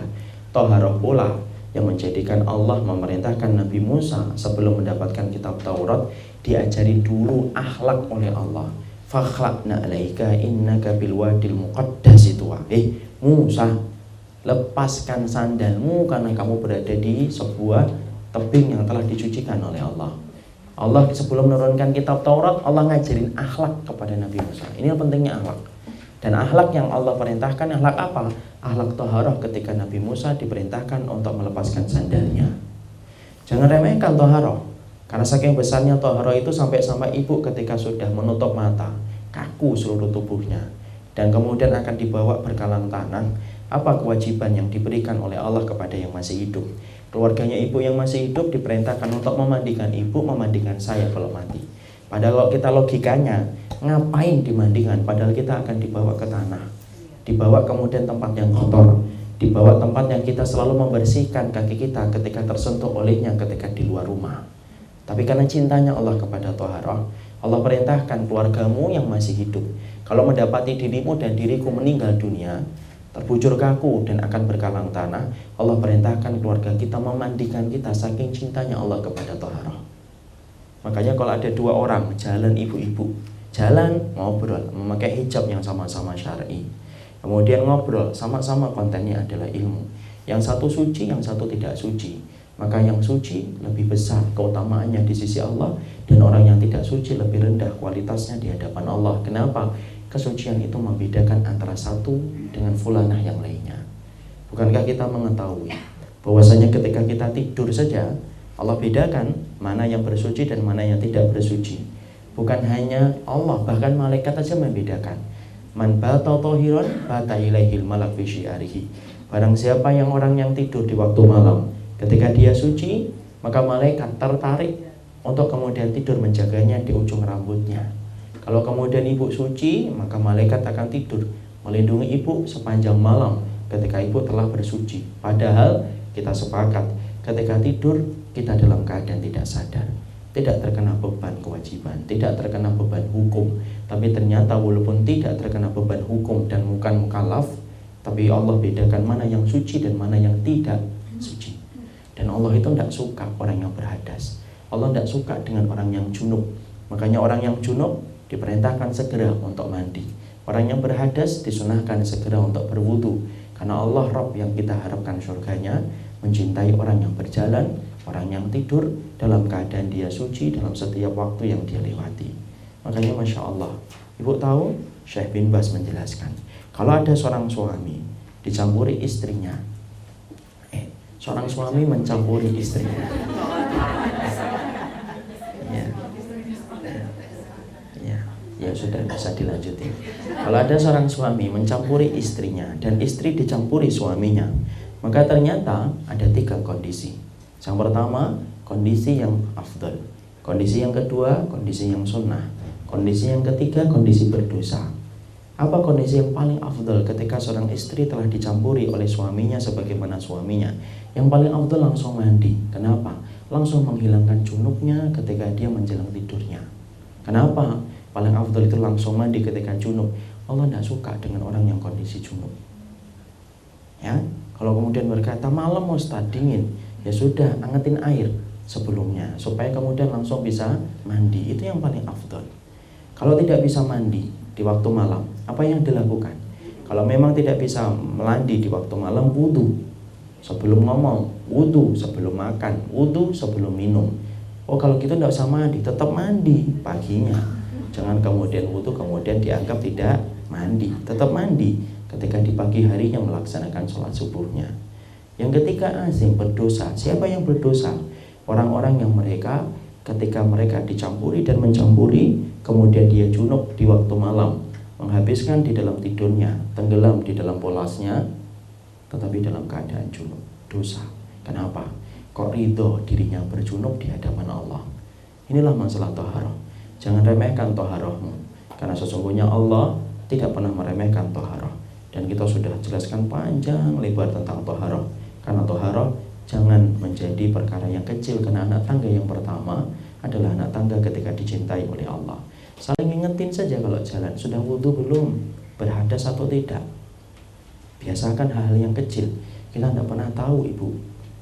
Toharoh pula yang menjadikan Allah memerintahkan Nabi Musa sebelum mendapatkan kitab Taurat diajari dulu akhlak oleh Allah. Fakhlaqna alaika innaka bil wadil muqaddas tuwa. Musa, lepaskan sandalmu karena kamu berada di sebuah tebing yang telah disucikan oleh Allah. Allah sebelum menurunkan kitab Taurat, Allah ngajarin akhlak kepada Nabi Musa. Ini yang pentingnya akhlak. Dan akhlak yang Allah perintahkan, akhlak apa? Akhlak toharoh ketika Nabi Musa diperintahkan untuk melepaskan sandalnya. Jangan remehkan toharoh, karena saking besarnya toharoh itu sampai ibu ketika sudah menutup mata, kaku seluruh tubuhnya, dan kemudian akan dibawa berkalang tanah. Apa kewajiban yang diberikan oleh Allah kepada yang masih hidup? Keluarganya ibu yang masih hidup diperintahkan untuk memandikan ibu, memandikan saya kalau mati. Padahal kalau kita logikanya, ngapain dimandikan? Padahal kita akan dibawa ke tanah, dibawa kemudian tempat yang kotor, dibawa tempat yang kita selalu membersihkan kaki kita ketika tersentuh olehnya ketika di luar rumah. Tapi karena cintanya Allah kepada toharoh, Allah perintahkan keluargamu yang masih hidup, kalau mendapati dirimu dan diriku meninggal dunia, terbujur kaku dan akan berkalang tanah, Allah perintahkan keluarga kita memandikan kita saking cintanya Allah kepada toharoh. Makanya kalau ada dua orang jalan, ibu-ibu jalan ngobrol memakai hijab yang sama-sama syar'i, kemudian ngobrol sama-sama kontennya adalah ilmu, yang satu suci, yang satu tidak suci, maka yang suci lebih besar keutamaannya di sisi Allah, dan orang yang tidak suci lebih rendah kualitasnya di hadapan Allah. Kenapa? Kesucian itu membedakan antara satu dengan fulanah yang lainnya. Bukankah kita mengetahui bahwasanya ketika kita tidur saja Allah bedakan mana yang bersuci dan mana yang tidak bersuci. Bukan hanya Allah, bahkan malaikat saja membedakan. Man bata tahiran bata ilaihil malak fi syiarihi. Barang siapa orang yang tidur di waktu malam, ketika dia suci, maka malaikat tertarik untuk kemudian tidur menjaganya di ujung rambutnya. Kalau kemudian ibu suci, maka malaikat akan tidur melindungi ibu sepanjang malam ketika ibu telah bersuci. Padahal kita sepakat ketika tidur kita dalam keadaan tidak sadar, tidak terkena beban kewajiban, tidak terkena beban hukum. Tapi ternyata walaupun tidak terkena beban hukum dan bukan mukallaf, tapi Allah bedakan mana yang suci dan mana yang tidak suci. Dan Allah itu tidak suka orang yang berhadas. Allah tidak suka dengan orang yang junub. Makanya orang yang junub diperintahkan segera untuk mandi. Orang yang berhadas disunahkan segera untuk berwudu. Karena Allah Rabb yang kita harapkan surganya mencintai orang yang berjalan, orang yang tidur dalam keadaan dia suci dalam setiap waktu yang dia lewati. Makanya Masya Allah, ibu tahu Syekh bin Baz menjelaskan, kalau ada seorang suami dicampuri istrinya, seorang suami mencampuri istrinya, ya sudah bisa dilanjutin. Kalau ada seorang suami mencampuri istrinya dan istri dicampuri suaminya, maka ternyata ada 3 kondisi. Yang pertama, kondisi yang afdal. Kondisi yang kedua, kondisi yang sunnah. Kondisi yang ketiga, kondisi berdosa. Apa kondisi yang paling afdal ketika seorang istri telah dicampuri oleh suaminya sebagaimana suaminya? Yang paling afdal langsung mandi. Kenapa? Langsung menghilangkan junubnya ketika dia menjelang tidurnya. Kenapa? Paling afdal itu langsung mandi ketika junub. Allah tidak suka dengan orang yang kondisi junub. Ya, kalau kemudian berkata malam Ustaz dingin, ya sudah angetin air sebelumnya supaya kemudian langsung bisa mandi. Itu yang paling afdal. Kalau tidak bisa mandi di waktu malam, apa yang dilakukan? Kalau memang tidak bisa mandi di waktu malam, wudu sebelum ngomong, wudu sebelum makan, wudu sebelum minum. Oh kalau gitu tidak usah mandi, tetap mandi paginya. Jangan kemudian wudu kemudian dianggap tidak mandi, tetap mandi ketika di pagi harinya melaksanakan sholat subuhnya. Yang ketiga, azim berdosa. Siapa yang berdosa? Orang-orang yang mereka ketika mereka dicampuri dan mencampuri, kemudian dia junub di waktu malam, menghabiskan di dalam tidurnya, tenggelam di dalam polasnya, tetapi dalam keadaan junub. Dosa. Kenapa? Kok ridho dirinya berjunub di hadapan Allah? Inilah masalah toharoh. Jangan remehkan toharohmu, karena sesungguhnya Allah tidak pernah meremehkan toharoh. Dan kita sudah jelaskan panjang lebar tentang toharoh. Karena toharoh jangan menjadi perkara yang kecil, karena anak tangga yang pertama adalah anak tangga ketika dicintai oleh Allah. Saling ingetin saja kalau jalan, sudah wudu belum, berhadas atau tidak. Biasakan hal-hal yang kecil. Kita tidak pernah tahu Ibu,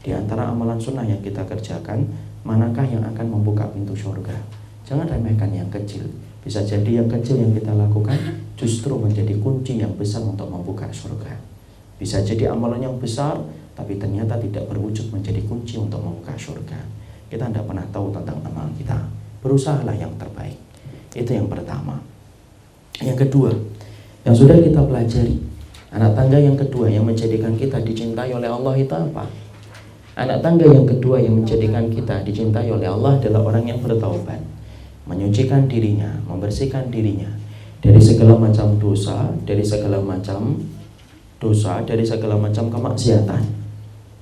di antara amalan sunnah yang kita kerjakan, manakah yang akan membuka pintu surga. Jangan remehkan yang kecil. Bisa jadi yang kecil yang kita lakukan justru menjadi kunci yang besar untuk membuka surga. Bisa jadi amalan yang besar, tapi ternyata tidak berwujud menjadi kunci untuk membuka surga. Kita tidak pernah tahu tentang amal kita. Berusahalah yang terbaik. Itu yang pertama. Yang kedua, yang sudah kita pelajari, anak tangga yang kedua yang menjadikan kita dicintai oleh Allah itu apa? Anak tangga yang kedua yang menjadikan kita dicintai oleh Allah adalah orang yang bertaubat, menyucikan dirinya, membersihkan dirinya dari segala macam dosa, dari segala macam kemaksiatan.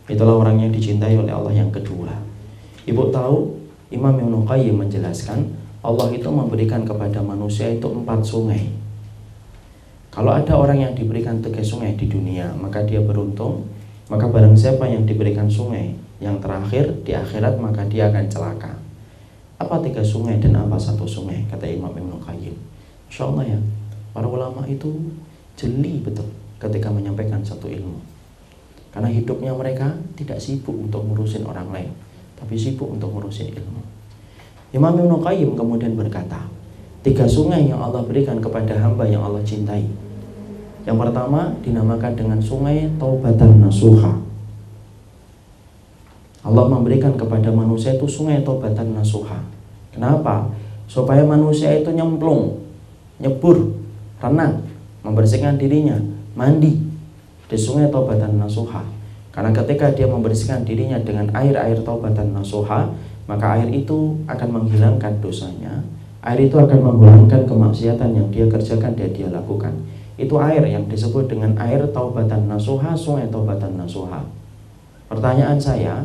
Itulah orang yang dicintai oleh Allah yang kedua. Ibu tahu, Imam Ibnu Qayyim menjelaskan, Allah itu memberikan kepada manusia itu 4 sungai. Kalau ada orang yang diberikan 3 sungai di dunia, maka dia beruntung. Maka barang siapa yang diberikan sungai yang terakhir di akhirat, maka dia akan celaka. Apa 3 sungai dan apa 1 sungai? Kata Imam Ibnu Qayyim. Insya Allah ya, para ulama itu jeli betul ketika menyampaikan satu ilmu. Karena hidupnya mereka tidak sibuk untuk ngurusin orang lain, tapi sibuk untuk ngurusin ilmu. Imam Ibnu Qayyim kemudian berkata, 3 sungai yang Allah berikan kepada hamba yang Allah cintai. Yang pertama dinamakan dengan sungai taubatan nasuha. Allah memberikan kepada manusia itu sungai taubatan nasuha. Kenapa? Supaya manusia itu nyemplung, nyebur, renang, membersihkan dirinya, mandi di sungai taubatan nasuha. Karena ketika dia membersihkan dirinya dengan air taubatan nasuha, maka air itu akan menghilangkan dosanya. Air itu akan menghilangkan kemaksiatan yang dia kerjakan dan dia lakukan. Itu air yang disebut dengan air taubatan nasuha, sungai taubatan nasuha. Pertanyaan saya,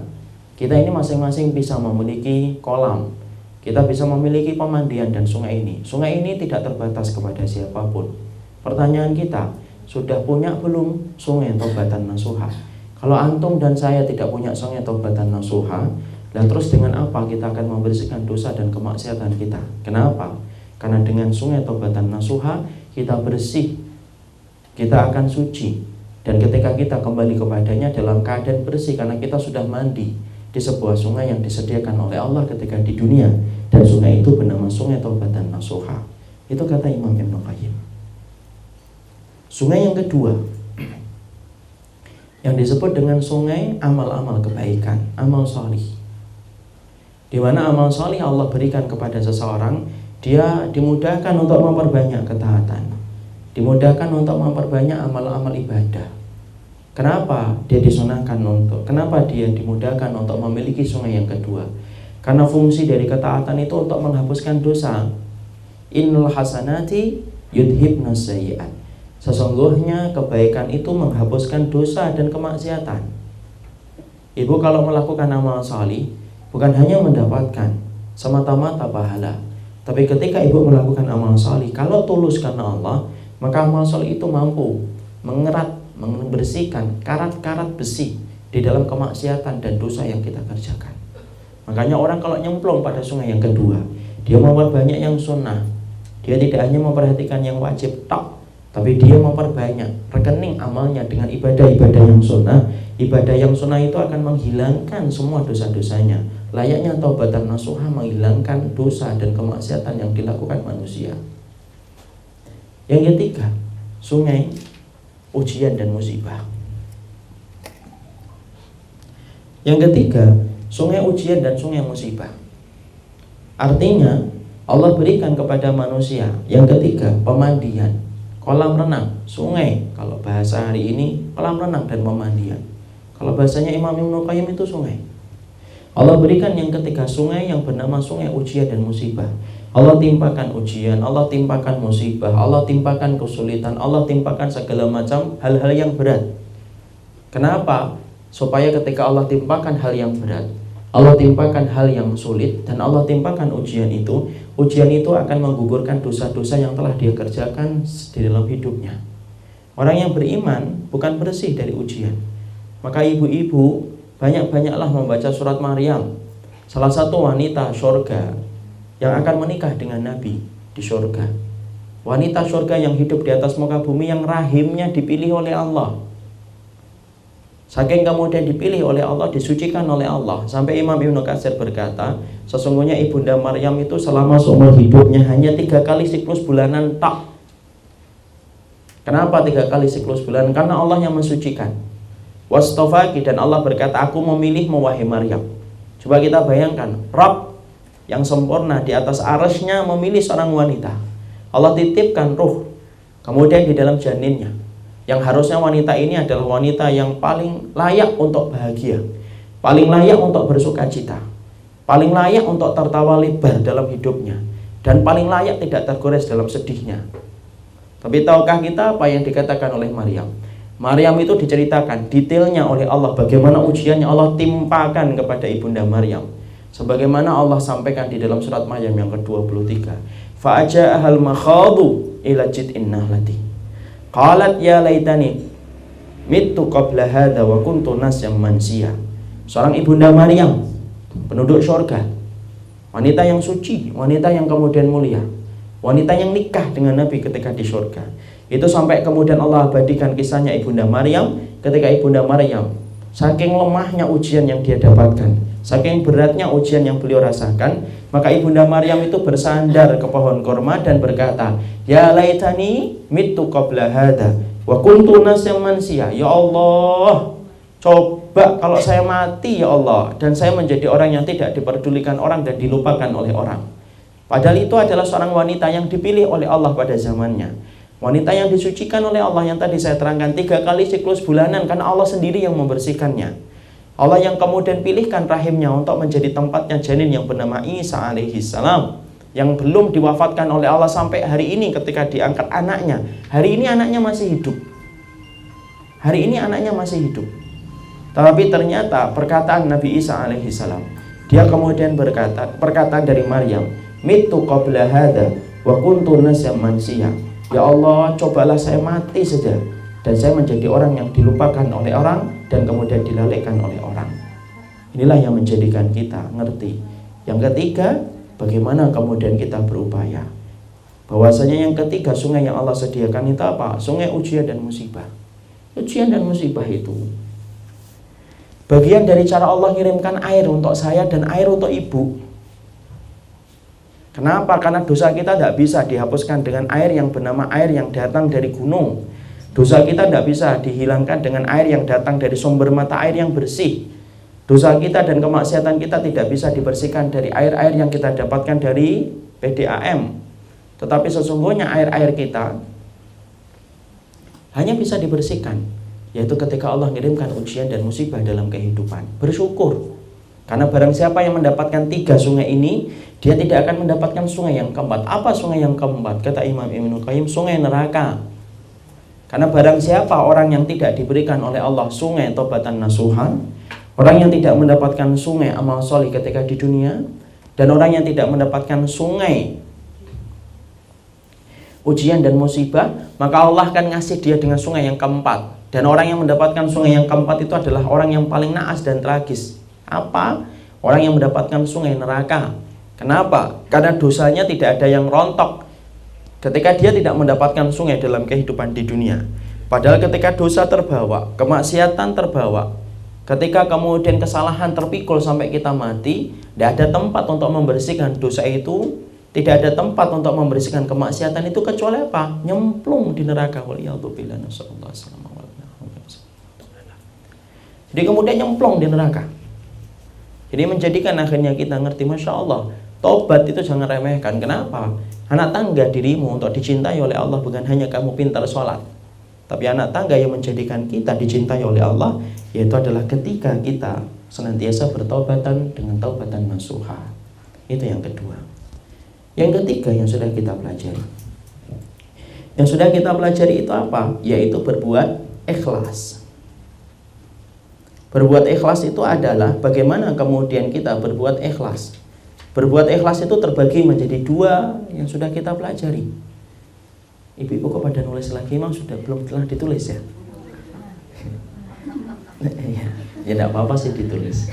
kita ini masing-masing bisa memiliki kolam, kita bisa memiliki pemandian dan sungai ini. Sungai ini tidak terbatas kepada siapapun. Pertanyaan kita, sudah punya belum sungai taubatan nasuha? Kalau antum dan saya tidak punya sungai taubatan nasuha, dan terus dengan apa kita akan membersihkan dosa dan kemaksiatan kita? Kenapa? Karena dengan sungai taubatan nasuha kita bersih, kita akan suci, dan ketika kita kembali kepadanya dalam keadaan bersih karena kita sudah mandi di sebuah sungai yang disediakan oleh Allah ketika di dunia, dan sungai itu bernama sungai taubatan nasuha. Itu kata Imam Ibnu Qayyim. Sungai yang kedua yang disebut dengan sungai amal-amal kebaikan, amal salih. Di mana amal salih Allah berikan kepada seseorang, dia dimudahkan untuk memperbanyak ketaatan, dimudahkan untuk memperbanyak amal-amal ibadah. Kenapa dia disunahkan kenapa dia dimudahkan untuk memiliki sungai yang kedua? Karena fungsi dari ketaatan itu untuk menghapuskan dosa. Innal hasanati yudhibnas sayyi'at. Sesungguhnya kebaikan itu menghapuskan dosa dan kemaksiatan. Ibu kalau melakukan amal salih, bukan hanya mendapatkan semata-mata pahala, tapi ketika ibu melakukan amal salih, kalau tulus karena Allah, maka amal salih itu mampu mengerat, membersihkan karat-karat besi di dalam kemaksiatan dan dosa yang kita kerjakan. Makanya orang kalau nyemplung pada sungai yang kedua, dia memperbanyak yang sunnah. Dia tidak hanya memperhatikan yang wajib tok, tapi dia memperbanyak rekening amalnya dengan ibadah-ibadah yang sunnah. Ibadah yang sunnah itu akan menghilangkan semua dosa-dosanya. Layaknya taubatan nasuha, menghilangkan dosa dan kemaksiatan yang dilakukan manusia. Yang ketiga, sungai ujian dan musibah. Yang ketiga, sungai ujian dan sungai musibah. Artinya Allah berikan kepada manusia yang ketiga pemandian, kolam renang, sungai. Kalau bahasa hari ini kolam renang dan pemandian. Kalau bahasanya Imam Ibnu Qayyim itu sungai. Allah berikan yang ketiga sungai yang bernama sungai ujian dan musibah. Allah timpakan ujian, Allah timpakan musibah, Allah timpakan kesulitan, Allah timpakan segala macam hal-hal yang berat. Kenapa? Supaya ketika Allah timpakan hal yang berat, Allah timpakan hal yang sulit, dan Allah timpakan ujian itu akan menggugurkan dosa-dosa yang telah dia kerjakan di dalam hidupnya. Orang yang beriman bukan bersih dari ujian. Maka ibu-ibu banyak-banyaklah membaca surat Maryam, salah satu wanita surga yang akan menikah dengan Nabi di surga. Wanita surga yang hidup di atas muka bumi, yang rahimnya dipilih oleh Allah. Saking kemudian dipilih oleh Allah, disucikan oleh Allah, sampai Imam Ibnu Katsir berkata, sesungguhnya Ibunda Maryam itu selama seumur hidupnya hanya 3 kali siklus bulanan tak. Kenapa 3 kali siklus bulanan? Karena Allah yang mensucikan. Wastafaki, dan Allah berkata, aku memilihmu wahai Maryam. Coba kita bayangkan, Rabb yang sempurna di atas arasnya memilih seorang wanita. Allah titipkan ruh, kemudian di dalam janinnya, yang harusnya wanita ini adalah wanita yang paling layak untuk bahagia, paling layak untuk bersuka cita, paling layak untuk tertawa lebar dalam hidupnya, dan paling layak tidak tergores dalam sedihnya. Tapi tahukah kita apa yang dikatakan oleh Maryam? Maryam itu diceritakan detailnya oleh Allah bagaimana ujiannya Allah timpakan kepada Ibunda Maryam. Sebagaimana Allah sampaikan di dalam surat Maryam yang ke-23. Fa'aja'ahal makhadu ila jid'in nahlati. Qalat ya laitani mittu qabla hadha wa kuntu nasyan mansiya. Seorang Ibunda Maryam, penduduk surga, wanita yang suci, wanita yang kemudian mulia, wanita yang nikah dengan Nabi ketika di surga. Itu sampai kemudian Allah abadikan kisahnya Ibunda Maryam ketika Ibunda Maryam saking lemahnya ujian yang dia dapatkan, saking beratnya ujian yang beliau rasakan, maka Ibunda Maryam itu bersandar ke pohon kurma dan berkata, ya laitani mittu qabla hadha wa kuntu nasyan mansiya. Ya Allah, coba kalau saya mati ya Allah, dan saya menjadi orang yang tidak diperdulikan orang dan dilupakan oleh orang. Padahal itu adalah seorang wanita yang dipilih oleh Allah pada zamannya, wanita yang disucikan oleh Allah yang tadi saya terangkan 3 kali siklus bulanan, karena Allah sendiri yang membersihkannya. Allah yang kemudian pilihkan rahimnya untuk menjadi tempatnya janin yang bernama Isa alaihi salam, yang belum diwafatkan oleh Allah sampai hari ini ketika diangkat anaknya. Hari ini anaknya masih hidup. Hari ini anaknya masih hidup. Tapi ternyata perkataan Nabi Isa alaihi salam, dia kemudian berkata, perkataan dari Maryam, mittu qabla hadha wa kuntu nasyan mansiya. Ya Allah, cobalah saya mati saja dan saya menjadi orang yang dilupakan oleh orang dan kemudian dilalaikan oleh orang. Inilah yang menjadikan kita ngerti. Yang ketiga, bagaimana kemudian kita berupaya. Bahwasanya yang ketiga, sungai yang Allah sediakan itu apa? Sungai ujian dan musibah. Ujian dan musibah itu bagian dari cara Allah ngirimkan air untuk saya dan air untuk ibu. Kenapa? Karena dosa kita tidak bisa dihapuskan dengan air yang bernama air yang datang dari gunung. Dosa kita tidak bisa dihilangkan dengan air yang datang dari sumber mata air yang bersih. Dosa kita dan kemaksiatan kita tidak bisa dibersihkan dari air-air yang kita dapatkan dari PDAM. Tetapi sesungguhnya air-air kita hanya bisa dibersihkan, yaitu ketika Allah mengirimkan ujian dan musibah dalam kehidupan. Bersyukur. Karena barang siapa yang mendapatkan 3 sungai ini, dia tidak akan mendapatkan sungai yang keempat. Apa sungai yang keempat? Kata Imam Ibnu Qayyim, sungai neraka. Karena barang siapa orang yang tidak diberikan oleh Allah sungai taubatan nasuhan, orang yang tidak mendapatkan sungai amal solih ketika di dunia, dan orang yang tidak mendapatkan sungai ujian dan musibah, maka Allah akan ngasih dia dengan sungai yang keempat. Dan orang yang mendapatkan sungai yang keempat itu adalah orang yang paling naas dan tragis. Apa? Orang yang mendapatkan sungai neraka. Kenapa? Karena dosanya tidak ada yang rontok ketika dia tidak mendapatkan sungai dalam kehidupan di dunia. Padahal ketika dosa terbawa, kemaksiatan terbawa, ketika kemudian kesalahan terpikul sampai kita mati, tidak ada tempat untuk membersihkan dosa itu, tidak ada tempat untuk membersihkan kemaksiatan itu kecuali apa? Nyemplung di neraka. Jadi kemudian nyemplung di neraka. Jadi menjadikan akhirnya kita ngerti, Masya Allah, tobat itu jangan remehkan. Kenapa? Anak tangga dirimu untuk dicintai oleh Allah bukan hanya kamu pintar sholat, tapi anak tangga yang menjadikan kita dicintai oleh Allah, yaitu adalah ketika kita senantiasa bertaubatan dengan taubatan nasuha. Itu yang kedua. Yang ketiga yang sudah kita pelajari, yang sudah kita pelajari itu apa? Yaitu berbuat ikhlas. Berbuat ikhlas itu adalah bagaimana kemudian kita berbuat ikhlas. Berbuat ikhlas itu terbagi menjadi 2 yang sudah kita pelajari. Ibu-ibu kok pada nulis lagi, memang sudah belum telah ditulis ya? Ya tidak apa-apa sih ditulis.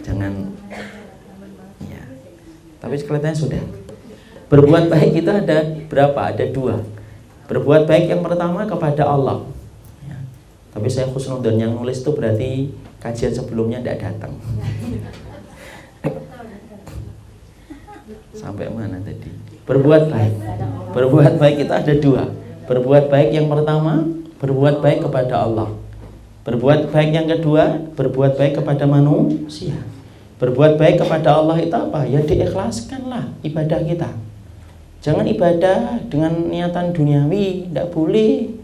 Jangan ya. Tapi kelihatannya sudah. Berbuat baik itu ada berapa? Ada 2. Berbuat baik yang pertama kepada Allah. Ya. Tapi saya khusnudzon yang nulis itu berarti kajian sebelumnya tidak datang. Sampai mana tadi? Berbuat baik. Berbuat baik itu ada dua. Berbuat baik yang pertama, berbuat baik kepada Allah. Berbuat baik yang kedua, berbuat baik kepada manusia. Berbuat baik kepada Allah itu apa? Ya diikhlaskanlah ibadah kita. Jangan ibadah dengan niatan duniawi, tidak boleh.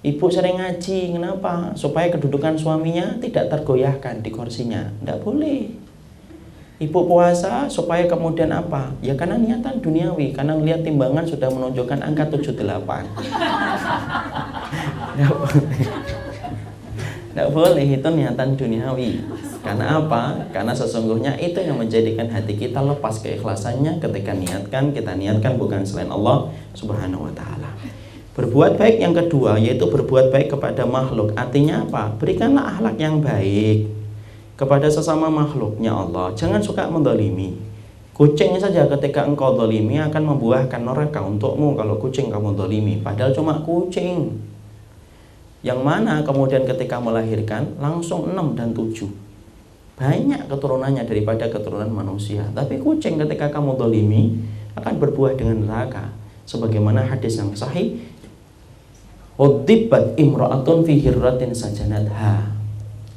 Ibu sering ngaji, kenapa? Supaya kedudukan suaminya tidak tergoyahkan di kursinya. Tidak boleh. Ibu puasa supaya kemudian apa? Ya karena niatan duniawi, karena lihat timbangan sudah menunjukkan angka 78. Tidak boleh. Tidak boleh, itu niatan duniawi. Karena apa? Karena sesungguhnya itu yang menjadikan hati kita lepas keikhlasannya ketika kita niatkan bukan selain Allah Subhanahu wa ta'ala. Berbuat baik yang kedua yaitu berbuat baik kepada makhluk. Artinya apa? Berikanlah akhlak yang baik kepada sesama makhluknya Allah. Jangan suka mendolimi. Kucing saja ketika engkau dolimi akan membuahkan neraka untukmu kalau kucing kamu dolimi. Padahal cuma kucing. Yang mana kemudian ketika melahirkan langsung 6 dan 7. Banyak keturunannya daripada keturunan manusia. Tapi kucing ketika kamu dolimi akan berbuah dengan neraka. Sebagaimana hadis yang sahih, udibbat imra'atun fi hirratin sajanatha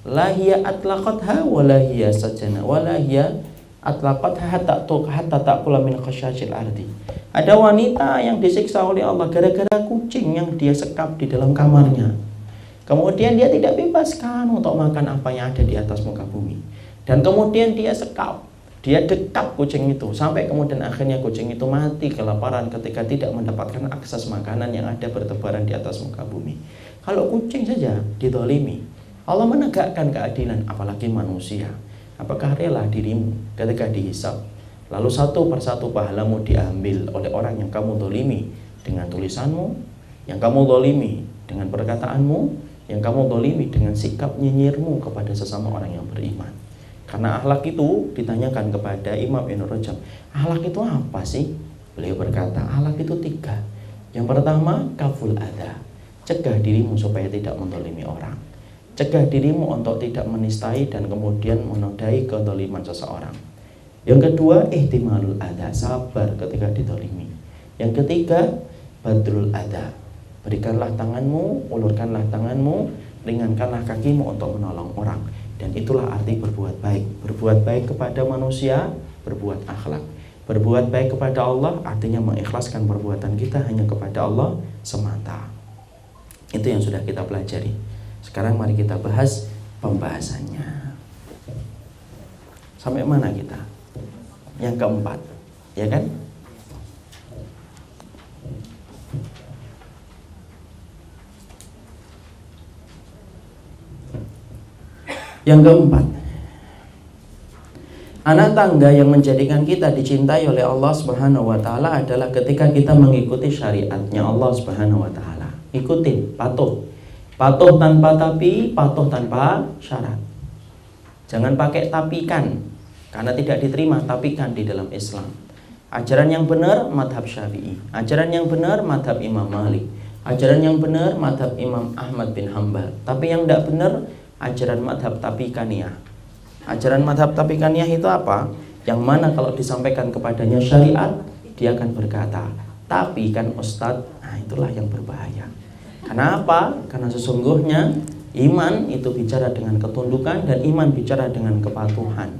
la hiya atlaqatha wa la hiya sajana wa la hiya atlaqatha hatta taqula min khashashil ardi. Ada wanita yang disiksa oleh Allah gara-gara kucing yang dia sekap di dalam kamarnya. Kemudian dia tidak bebaskan untuk makan apa yang ada di atas muka bumi. Dan kemudian dia sekap, dia dekap kucing itu sampai kemudian akhirnya kucing itu mati kelaparan ketika tidak mendapatkan akses makanan yang ada bertebaran di atas muka bumi. Kalau kucing saja didolimi, Allah menegakkan keadilan, apalagi manusia. Apakah rela dirimu ketika dihisab lalu satu persatu pahalamu diambil oleh orang yang kamu dolimi dengan tulisanmu, yang kamu dolimi dengan perkataanmu, yang kamu dolimi dengan sikap nyinyirmu kepada sesama orang yang beriman? Karena akhlak itu ditanyakan kepada Imam Ibn Rajab, akhlak itu apa sih? Beliau berkata, akhlak itu 3. Yang pertama, kaful adha, cegah dirimu supaya tidak mendolimi orang, cegah dirimu untuk tidak menistai dan kemudian menodai kedoliman seseorang. Yang kedua, ihtimalul adha, sabar ketika didolimi. Yang ketiga, badrul adha, berikanlah tanganmu, ulurkanlah tanganmu, ringankanlah kakimu untuk menolong orang. Dan itulah arti berbuat baik. Berbuat baik kepada manusia, berbuat akhlak. Berbuat baik kepada Allah artinya mengikhlaskan perbuatan kita hanya kepada Allah semata. Itu yang sudah kita pelajari. Sekarang mari kita bahas pembahasannya. Sampai mana kita? Yang keempat, ya kan? Yang keempat, anak tangga yang menjadikan kita dicintai oleh Allah Subhanahu wa ta'ala adalah ketika kita mengikuti syariatnya Allah Subhanahu wa ta'ala. Ikutin, patuh. Patuh tanpa tapi, patuh tanpa syarat. Jangan pakai tapikan, karena tidak diterima tapikan di dalam Islam. Ajaran yang benar madhab Syafi'i, ajaran yang benar madhab Imam Malik, ajaran yang benar madhab Imam Ahmad bin Hambal. Tapi yang tidak benar ajaran madhab tapikaniyah. Ajaran madhab tapikaniyah itu apa? Yang mana kalau disampaikan kepadanya syariat, dia akan berkata, tapi kan Ustadz, nah itulah yang berbahaya. Kenapa? Karena sesungguhnya iman itu bicara dengan ketundukan dan iman bicara dengan kepatuhan.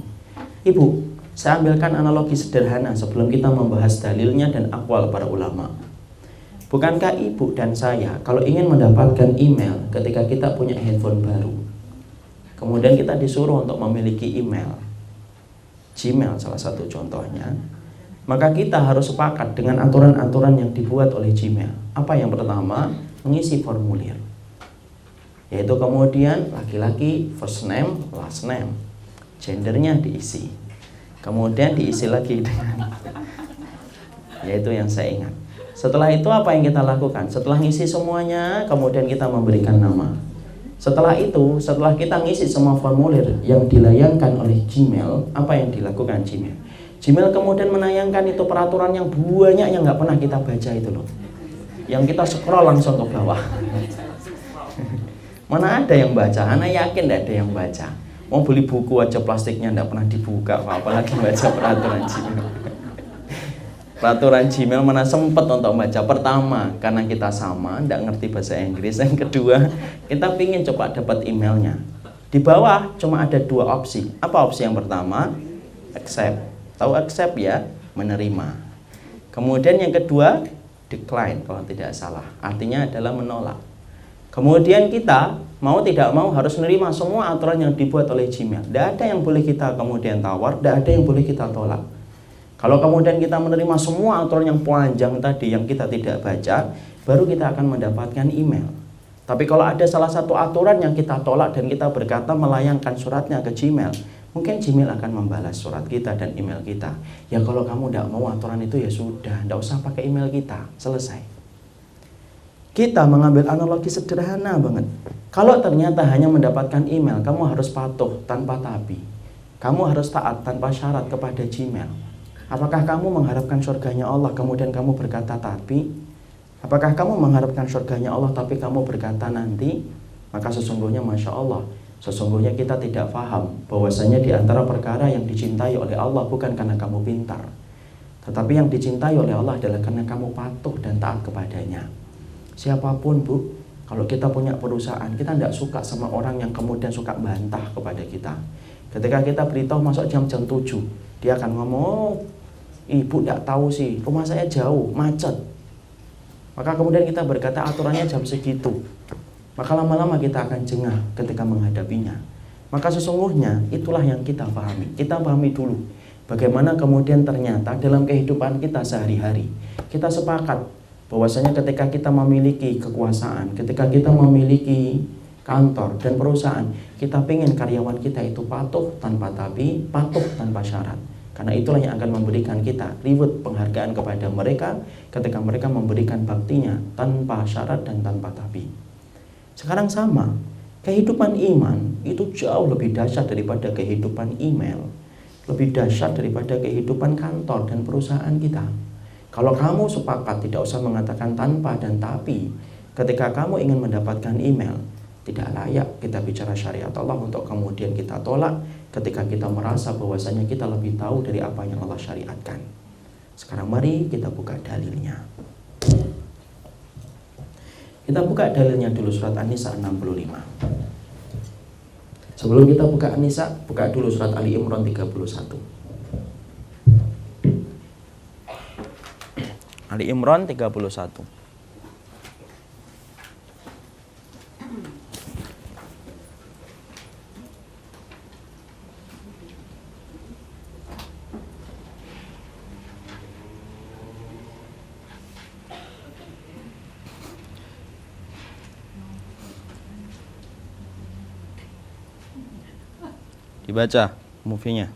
Ibu, saya ambilkan analogi sederhana sebelum kita membahas dalilnya dan aqwal para ulama. Bukankah ibu dan saya kalau ingin mendapatkan email ketika kita punya handphone baru, kemudian kita disuruh untuk memiliki email, Gmail salah satu contohnya, maka kita harus sepakat dengan aturan-aturan yang dibuat oleh Gmail. Apa yang pertama? Mengisi formulir, yaitu kemudian laki-laki first name, last name, gendernya diisi, kemudian diisi lagi dengan, yaitu yang saya ingat. Setelah itu apa yang kita lakukan? Setelah ngisi semuanya, kemudian kita memberikan nama. Setelah itu, setelah kita ngisi semua formulir yang dilayangkan oleh Gmail, apa yang dilakukan Gmail? Gmail kemudian menayangkan itu peraturan yang banyak yang nggak pernah kita baca itu loh, yang kita scroll langsung ke bawah. Mana ada yang baca? Ana yakin tidak ada yang baca. Mau beli buku aja plastiknya tidak pernah dibuka, apalagi baca peraturan Gmail. Peraturan Gmail mana sempat untuk baca. Pertama, karena kita sama, tidak ngerti bahasa Inggris. Yang kedua, kita pingin coba dapat emailnya. Di bawah cuma ada 2 opsi. Apa opsi yang pertama? Accept. Tahu accept ya? Menerima. Kemudian yang kedua, decline kalau tidak salah. Artinya adalah menolak. Kemudian kita mau tidak mau harus menerima semua aturan yang dibuat oleh Gmail. Tidak ada yang boleh kita kemudian tawar, tidak ada yang boleh kita tolak. Kalau kemudian kita menerima semua aturan yang panjang tadi yang kita tidak baca, baru kita akan mendapatkan email. Tapi kalau ada salah satu aturan yang kita tolak dan kita berkata melayangkan suratnya ke Gmail, mungkin Gmail akan membalas surat kita dan email kita. Ya kalau kamu tidak mau aturan itu ya sudah, tidak usah pakai email kita, selesai. Kita mengambil analogi sederhana banget. Kalau ternyata hanya mendapatkan email, kamu harus patuh tanpa tapi. Kamu harus taat tanpa syarat kepada Gmail. Apakah kamu mengharapkan surganya Allah kemudian kamu berkata tapi? Apakah kamu mengharapkan surganya Allah tapi kamu berkata nanti? Maka sesungguhnya Masya Allah, sesungguhnya kita tidak paham bahwasanya di antara perkara yang dicintai oleh Allah bukan karena kamu pintar, tetapi yang dicintai oleh Allah adalah karena kamu patuh dan taat kepadanya. Siapapun Bu, kalau kita punya perusahaan, kita tidak suka sama orang yang kemudian suka bantah kepada kita. Ketika kita beritahu masuk jam 7, dia akan ngomong, oh, ibu tidak tahu sih, rumah saya jauh, macet. Maka kemudian kita berkata aturannya jam segitu. Maka lama-lama kita akan jengah ketika menghadapinya. Maka sesungguhnya itulah yang kita pahami. Kita pahami dulu bagaimana kemudian ternyata dalam kehidupan kita sehari-hari kita sepakat bahwasanya ketika kita memiliki kekuasaan, ketika kita memiliki kantor dan perusahaan, kita pengen karyawan kita itu patuh tanpa tapi, patuh tanpa syarat. Karena itulah yang akan memberikan kita reward penghargaan kepada mereka ketika mereka memberikan baktinya tanpa syarat dan tanpa tapi. Sekarang sama, kehidupan iman itu jauh lebih dahsyat daripada kehidupan email, lebih dahsyat daripada kehidupan kantor dan perusahaan kita. Kalau kamu sepakat tidak usah mengatakan tanpa dan tapi, ketika kamu ingin mendapatkan email, tidak layak kita bicara syariat Allah untuk kemudian kita tolak ketika kita merasa bahwasanya kita lebih tahu dari apa yang Allah syariatkan. Sekarang mari kita buka dalilnya. Kita buka dalilnya dulu surat An-Nisa 65. Sebelum kita buka An-Nisa, buka dulu surat Ali Imran 31. Ali Imran 31. Dibaca movie-nya.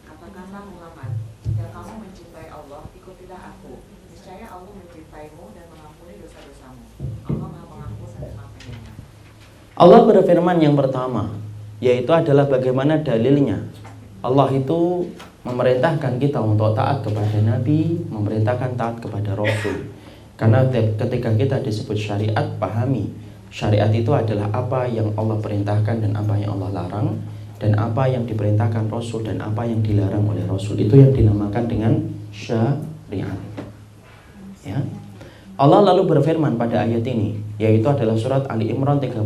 Katakanlah Muhammad, jika kamu mencintai Allah, ikutilah aku. Niscaya Allah mencintaimu dan mengampuni dosa-dosamu. Allah Maha Pengampun dan Maha Penyayang. Allah berfirman yang pertama, yaitu adalah bagaimana dalilnya. Allah itu memerintahkan kita untuk taat kepada Nabi, memerintahkan taat kepada Rasul. Karena ketika kita disebut syariat, pahami syariat itu adalah apa yang Allah perintahkan dan apa yang Allah larang, dan apa yang diperintahkan Rasul dan apa yang dilarang oleh Rasul. Itu yang dinamakan dengan syariat. Ya. Allah lalu berfirman pada ayat ini, yaitu adalah surat Ali Imran 31.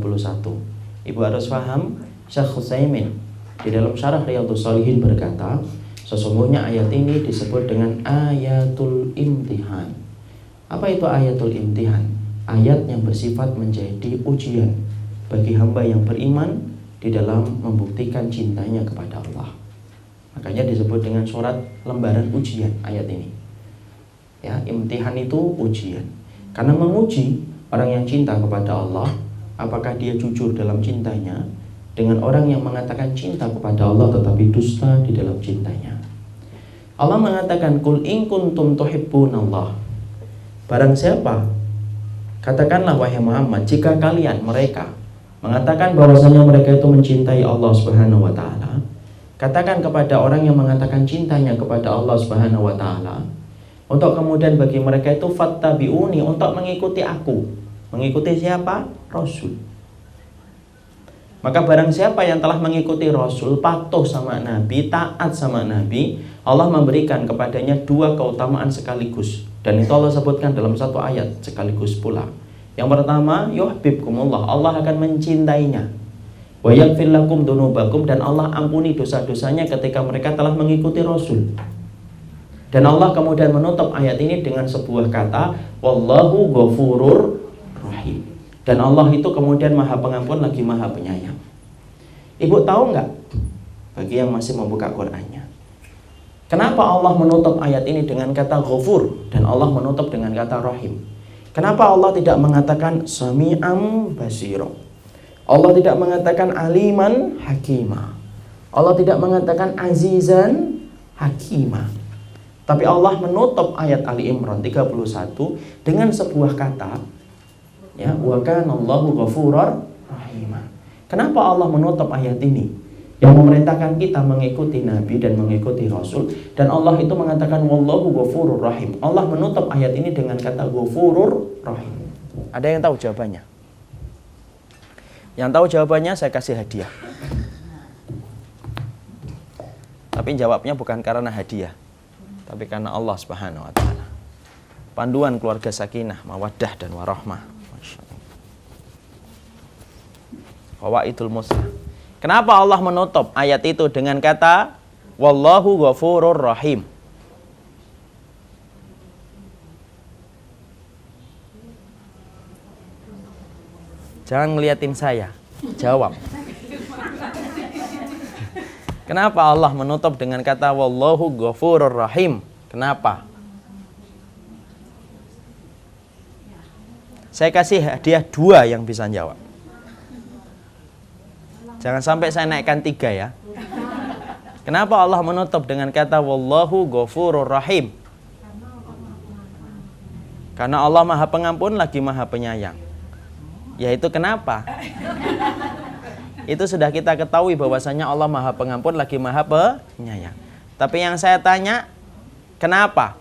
Ibu harus paham, Syekh Utsaimin di dalam syarah Riyadhus Shalihin berkata, sesungguhnya ayat ini disebut dengan ayatul imtihan. Apa itu ayatul imtihan? Ayat yang bersifat menjadi ujian bagi hamba yang beriman di dalam membuktikan cintanya kepada Allah. Makanya disebut dengan surat lembaran ujian ayat ini. Ya, imtihan itu ujian. Karena menguji orang yang cinta kepada Allah, apakah dia jujur dalam cintanya, dengan orang yang mengatakan cinta kepada Allah tetapi dusta di dalam cintanya. Allah mengatakan, "Qul in kuntum tuhibbunallah." Barang siapa, katakanlah wahai Muhammad, jika kalian mereka mengatakan bahwasanya mereka itu mencintai Allah Subhanahu wa taala, katakan kepada orang yang mengatakan cintanya kepada Allah Subhanahu wa taala, untuk kemudian bagi mereka itu fattabi'uni, untuk mengikuti aku. Mengikuti siapa? Rasul. Maka barang siapa yang telah mengikuti Rasul, patuh sama Nabi, taat sama Nabi, Allah memberikan kepadanya dua keutamaan sekaligus. Dan itu Allah sebutkan dalam satu ayat sekaligus pula. Yang pertama, yuhibbukumullah, Allah akan mencintainya. Wa yaghfir lakum dzunubakum, dan Allah ampuni dosa-dosanya ketika mereka telah mengikuti Rasul. Dan Allah kemudian menutup ayat ini dengan sebuah kata, wallahu ghafurur rahim. Dan Allah itu kemudian maha pengampun lagi maha penyayang. Ibu tahu nggak? Bagi yang masih membuka Qur'annya, kenapa Allah menutup ayat ini dengan kata ghafur dan Allah menutup dengan kata rahim? Kenapa Allah tidak mengatakan sami'am basiro? Allah tidak mengatakan aliman hakima. Allah tidak mengatakan azizan hakima. Tapi Allah menutup ayat Ali Imran 31 dengan sebuah kata, ya, wa kanallahu ghafurur rahima. Kenapa Allah menutup ayat ini yang memerintahkan kita mengikuti Nabi dan mengikuti Rasul, dan Allah itu mengatakan wallahu ghafurur rahim? Allah menutup ayat ini dengan kata ghafurur rahim. Ada yang tahu jawabannya? Yang tahu jawabannya saya kasih hadiah. Tapi jawabnya bukan karena hadiah, tapi karena Allah Subhanahu wa taala. Panduan keluarga sakinah, mawaddah dan warahmah. Qawaidul muslah. Kenapa Allah menutup ayat itu dengan kata wallahu ghafurur rahim? Jangan ngeliatin saya, jawab. Kenapa Allah menutup dengan kata wallahu ghafurur rahim? Kenapa? Saya kasih hadiah 2 yang bisa jawab. Jangan sampai saya naikkan 3 ya. Kenapa Allah menutup dengan kata wallahu ghafurur rahim? Karena Allah maha pengampun lagi maha penyayang. Yaitu kenapa? Itu sudah kita ketahui bahwasanya Allah maha pengampun lagi maha penyayang. Tapi yang saya tanya, kenapa?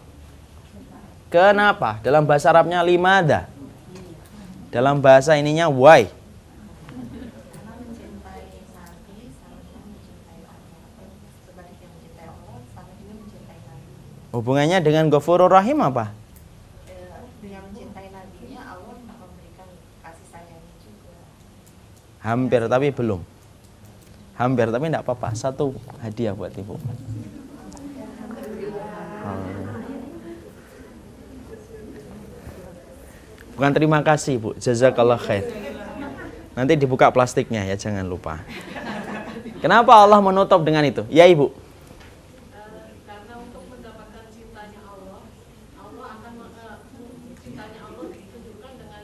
Kenapa? Dalam bahasa Arabnya limada. Dalam bahasa ininya why. Hubungannya dengan Ghafurur Rahim apa? Dengan mencintai Nabi-Nya, Allah memberikan kasih sayangnya juga. Hampir tapi belum. Hampir tapi tidak apa-apa. 1 hadiah buat ibu. Bukan terima kasih bu, jazakallah khair. Nanti dibuka plastiknya ya, jangan lupa. Kenapa Allah menutup dengan itu? Ya ibu. Karena untuk mendapatkan cintanya Allah, Allah akan cintanya Allah ditunjukkan dengan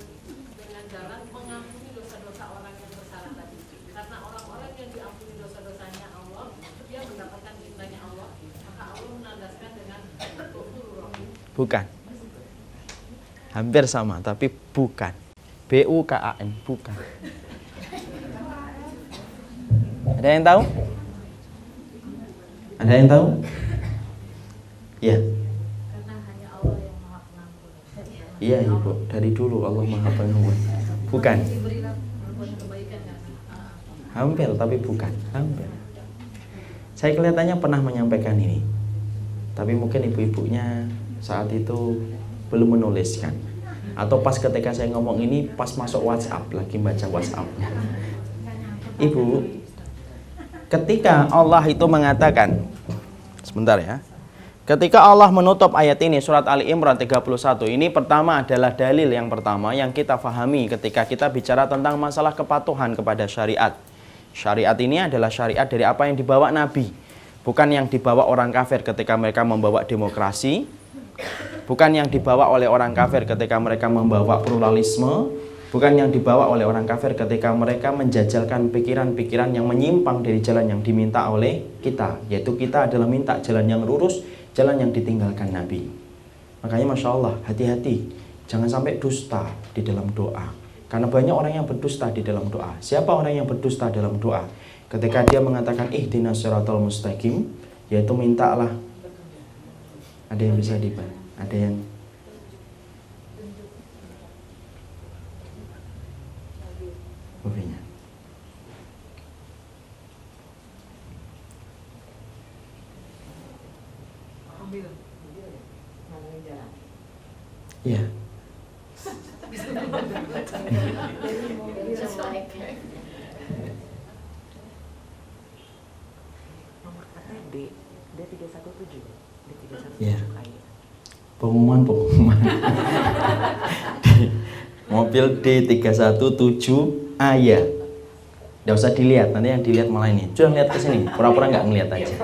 jalan mengampuni dosa-dosa orang yang bersalah tadi. Karena orang-orang yang diampuni dosa-dosanya Allah, dia mendapatkan cintanya Allah, maka Allah menandaskan dengan Ghafurur Rahim. Bukan. Hampir sama, tapi bukan. BUKAN, bukan. Ada yang tahu? Ada yang tahu? Iya. Karena hanya Allah yang Maha Pengampun. Iya ibu, dari dulu Allah maha pengampun. Bukan. Diberilah berbuat kebaikan kan? Hampir, tapi bukan. Hampir. Saya kelihatannya pernah menyampaikan ini, tapi mungkin ibu-ibunya saat itu belum menuliskan, atau pas ketika saya ngomong ini pas masuk WhatsApp, lagi baca WhatsAppnya. Ibu, ketika Allah itu mengatakan, sebentar ya, ketika Allah menutup ayat ini surat Ali Imran 31, ini pertama adalah dalil yang pertama yang kita fahami ketika kita bicara tentang masalah kepatuhan kepada syariat. Syariat ini adalah syariat dari apa yang dibawa Nabi, bukan yang dibawa orang kafir ketika mereka membawa demokrasi, bukan yang dibawa oleh orang kafir ketika mereka membawa pluralisme, bukan yang dibawa oleh orang kafir ketika mereka menjajalkan pikiran-pikiran yang menyimpang dari jalan yang diminta oleh kita, yaitu kita adalah minta jalan yang lurus, jalan yang ditinggalkan Nabi. Makanya Masya Allah, hati-hati, jangan sampai dusta di dalam doa, karena banyak orang yang berdusta di dalam doa. Siapa orang yang berdusta dalam doa? Ketika dia mengatakan ihdinas siratal mustaqim, yaitu mintalah. Ada yang bisa dibantu? Ada yang ambil ngomongin jalan. Iya. Nomor katanya D317. D317 Iya. kaya. Pengumuman. Mobil D317A ya. Nggak usah dilihat, nanti yang dilihat malah ini. Coba lihat ke sini, pura-pura nggak ngelihat aja.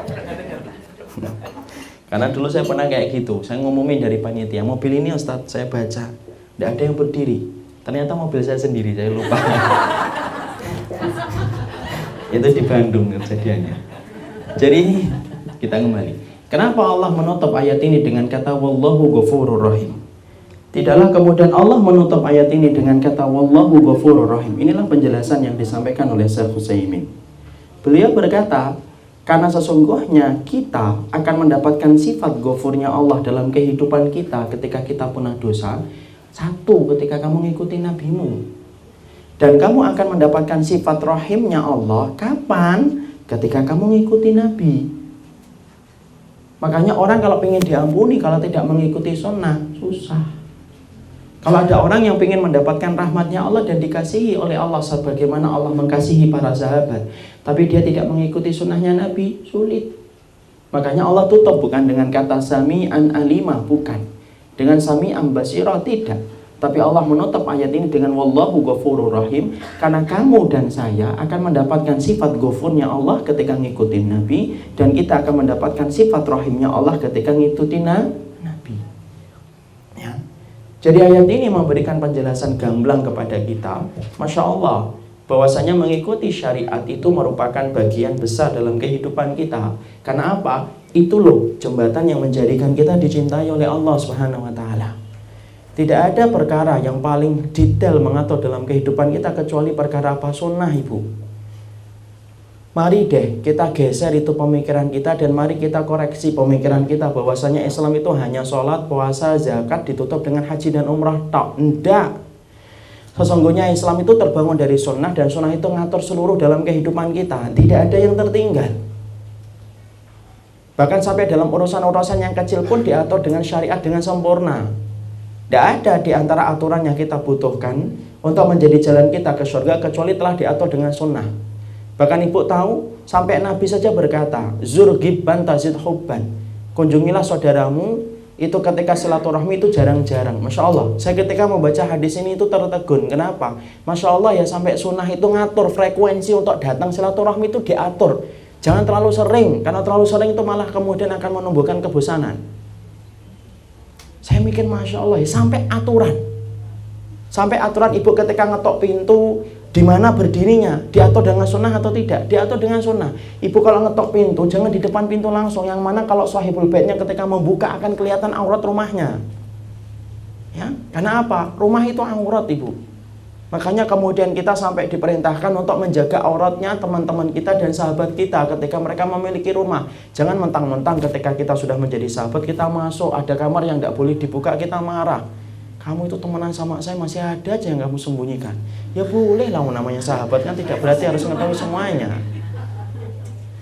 Karena dulu saya pernah kayak gitu, saya ngumumin dari panitia, mobil ini Ustadz, saya baca, nggak ada yang berdiri. Ternyata mobil saya sendiri, saya lupa. Itu di Bandung kejadiannya. Jadi kita kembali. Kenapa Allah menutup ayat ini dengan kata Wallahu Ghafurur Rahim? Tidaklah kemudian Allah menutup ayat ini dengan kata Wallahu Ghafurur Rahim. Inilah penjelasan yang disampaikan oleh Syekh Utsaimin. Beliau berkata, karena sesungguhnya kita akan mendapatkan sifat ghafurnya Allah dalam kehidupan kita ketika kita punya dosa. Satu, ketika kamu ngikuti nabimu. Dan kamu akan mendapatkan sifat rahimnya Allah. Kapan? Ketika kamu ngikuti nabi. Makanya orang kalau ingin diampuni kalau tidak mengikuti sunnah, susah. Kalau ada orang yang ingin mendapatkan rahmatnya Allah dan dikasihi oleh Allah sebagaimana Allah mengasihi para sahabat, tapi dia tidak mengikuti sunnahnya Nabi, sulit. Makanya Allah tutup bukan dengan kata sami'an alima, bukan. Dengan sami'an basirah, tidak. Tapi Allah menutup ayat ini dengan Wallahu Ghafurur Rahim, karena kamu dan saya akan mendapatkan sifat ghafurnya Allah ketika ngikutin Nabi, dan kita akan mendapatkan sifat rahimnya Allah ketika ngikutin Nabi. Ya. Jadi ayat ini memberikan penjelasan gamblang kepada kita, Masya Allah, bahwasanya mengikuti syariat itu merupakan bagian besar dalam kehidupan kita. Karena apa? Itu loh jembatan yang menjadikan kita dicintai oleh Allah Subhanahu wa Ta'ala. Tidak ada perkara yang paling detail mengatur dalam kehidupan kita kecuali perkara apa? Sunnah, Ibu. Mari deh kita geser itu pemikiran kita dan mari kita koreksi pemikiran kita bahwasanya Islam itu hanya sholat, puasa, zakat ditutup dengan haji dan umrah. Tak, enggak. Sesungguhnya Islam itu terbangun dari sunnah dan sunnah itu ngatur seluruh dalam kehidupan kita. Tidak ada yang tertinggal. Bahkan sampai dalam urusan-urusan yang kecil pun diatur dengan syariat dengan sempurna. Tidak ada di antara aturan yang kita butuhkan untuk menjadi jalan kita ke surga kecuali telah diatur dengan sunnah. Bahkan Ibu tahu, sampai Nabi saja berkata, Zur gibban tazid hubban. Kunjungilah saudaramu, itu ketika silaturahmi itu jarang-jarang. Masya Allah, saya ketika membaca hadis ini itu tertegun. Kenapa? Masya Allah ya, sampai sunnah itu ngatur frekuensi untuk datang silaturahmi itu diatur. Jangan terlalu sering, karena terlalu sering itu malah kemudian akan menumbuhkan kebosanan. Saya mikir Masya Allah ya, sampai aturan. Sampai aturan Ibu ketika ngetok pintu, di mana berdirinya, diatur dengan sunnah atau tidak? Diatur dengan sunnah. Ibu kalau ngetok pintu, jangan di depan pintu langsung. Yang mana kalau sahibul baitnya ketika membuka akan kelihatan aurat rumahnya. Ya, karena apa? Rumah itu aurat, Ibu. Makanya kemudian kita sampai diperintahkan untuk menjaga auratnya teman-teman kita dan sahabat kita ketika mereka memiliki rumah. Jangan mentang-mentang ketika kita sudah menjadi sahabat, kita masuk, ada kamar yang tidak boleh dibuka, kita marah. Kamu itu temenan sama saya, masih ada aja yang kamu sembunyikan. Ya boleh lah, namanya sahabat kan tidak berarti harus mengetahui semuanya.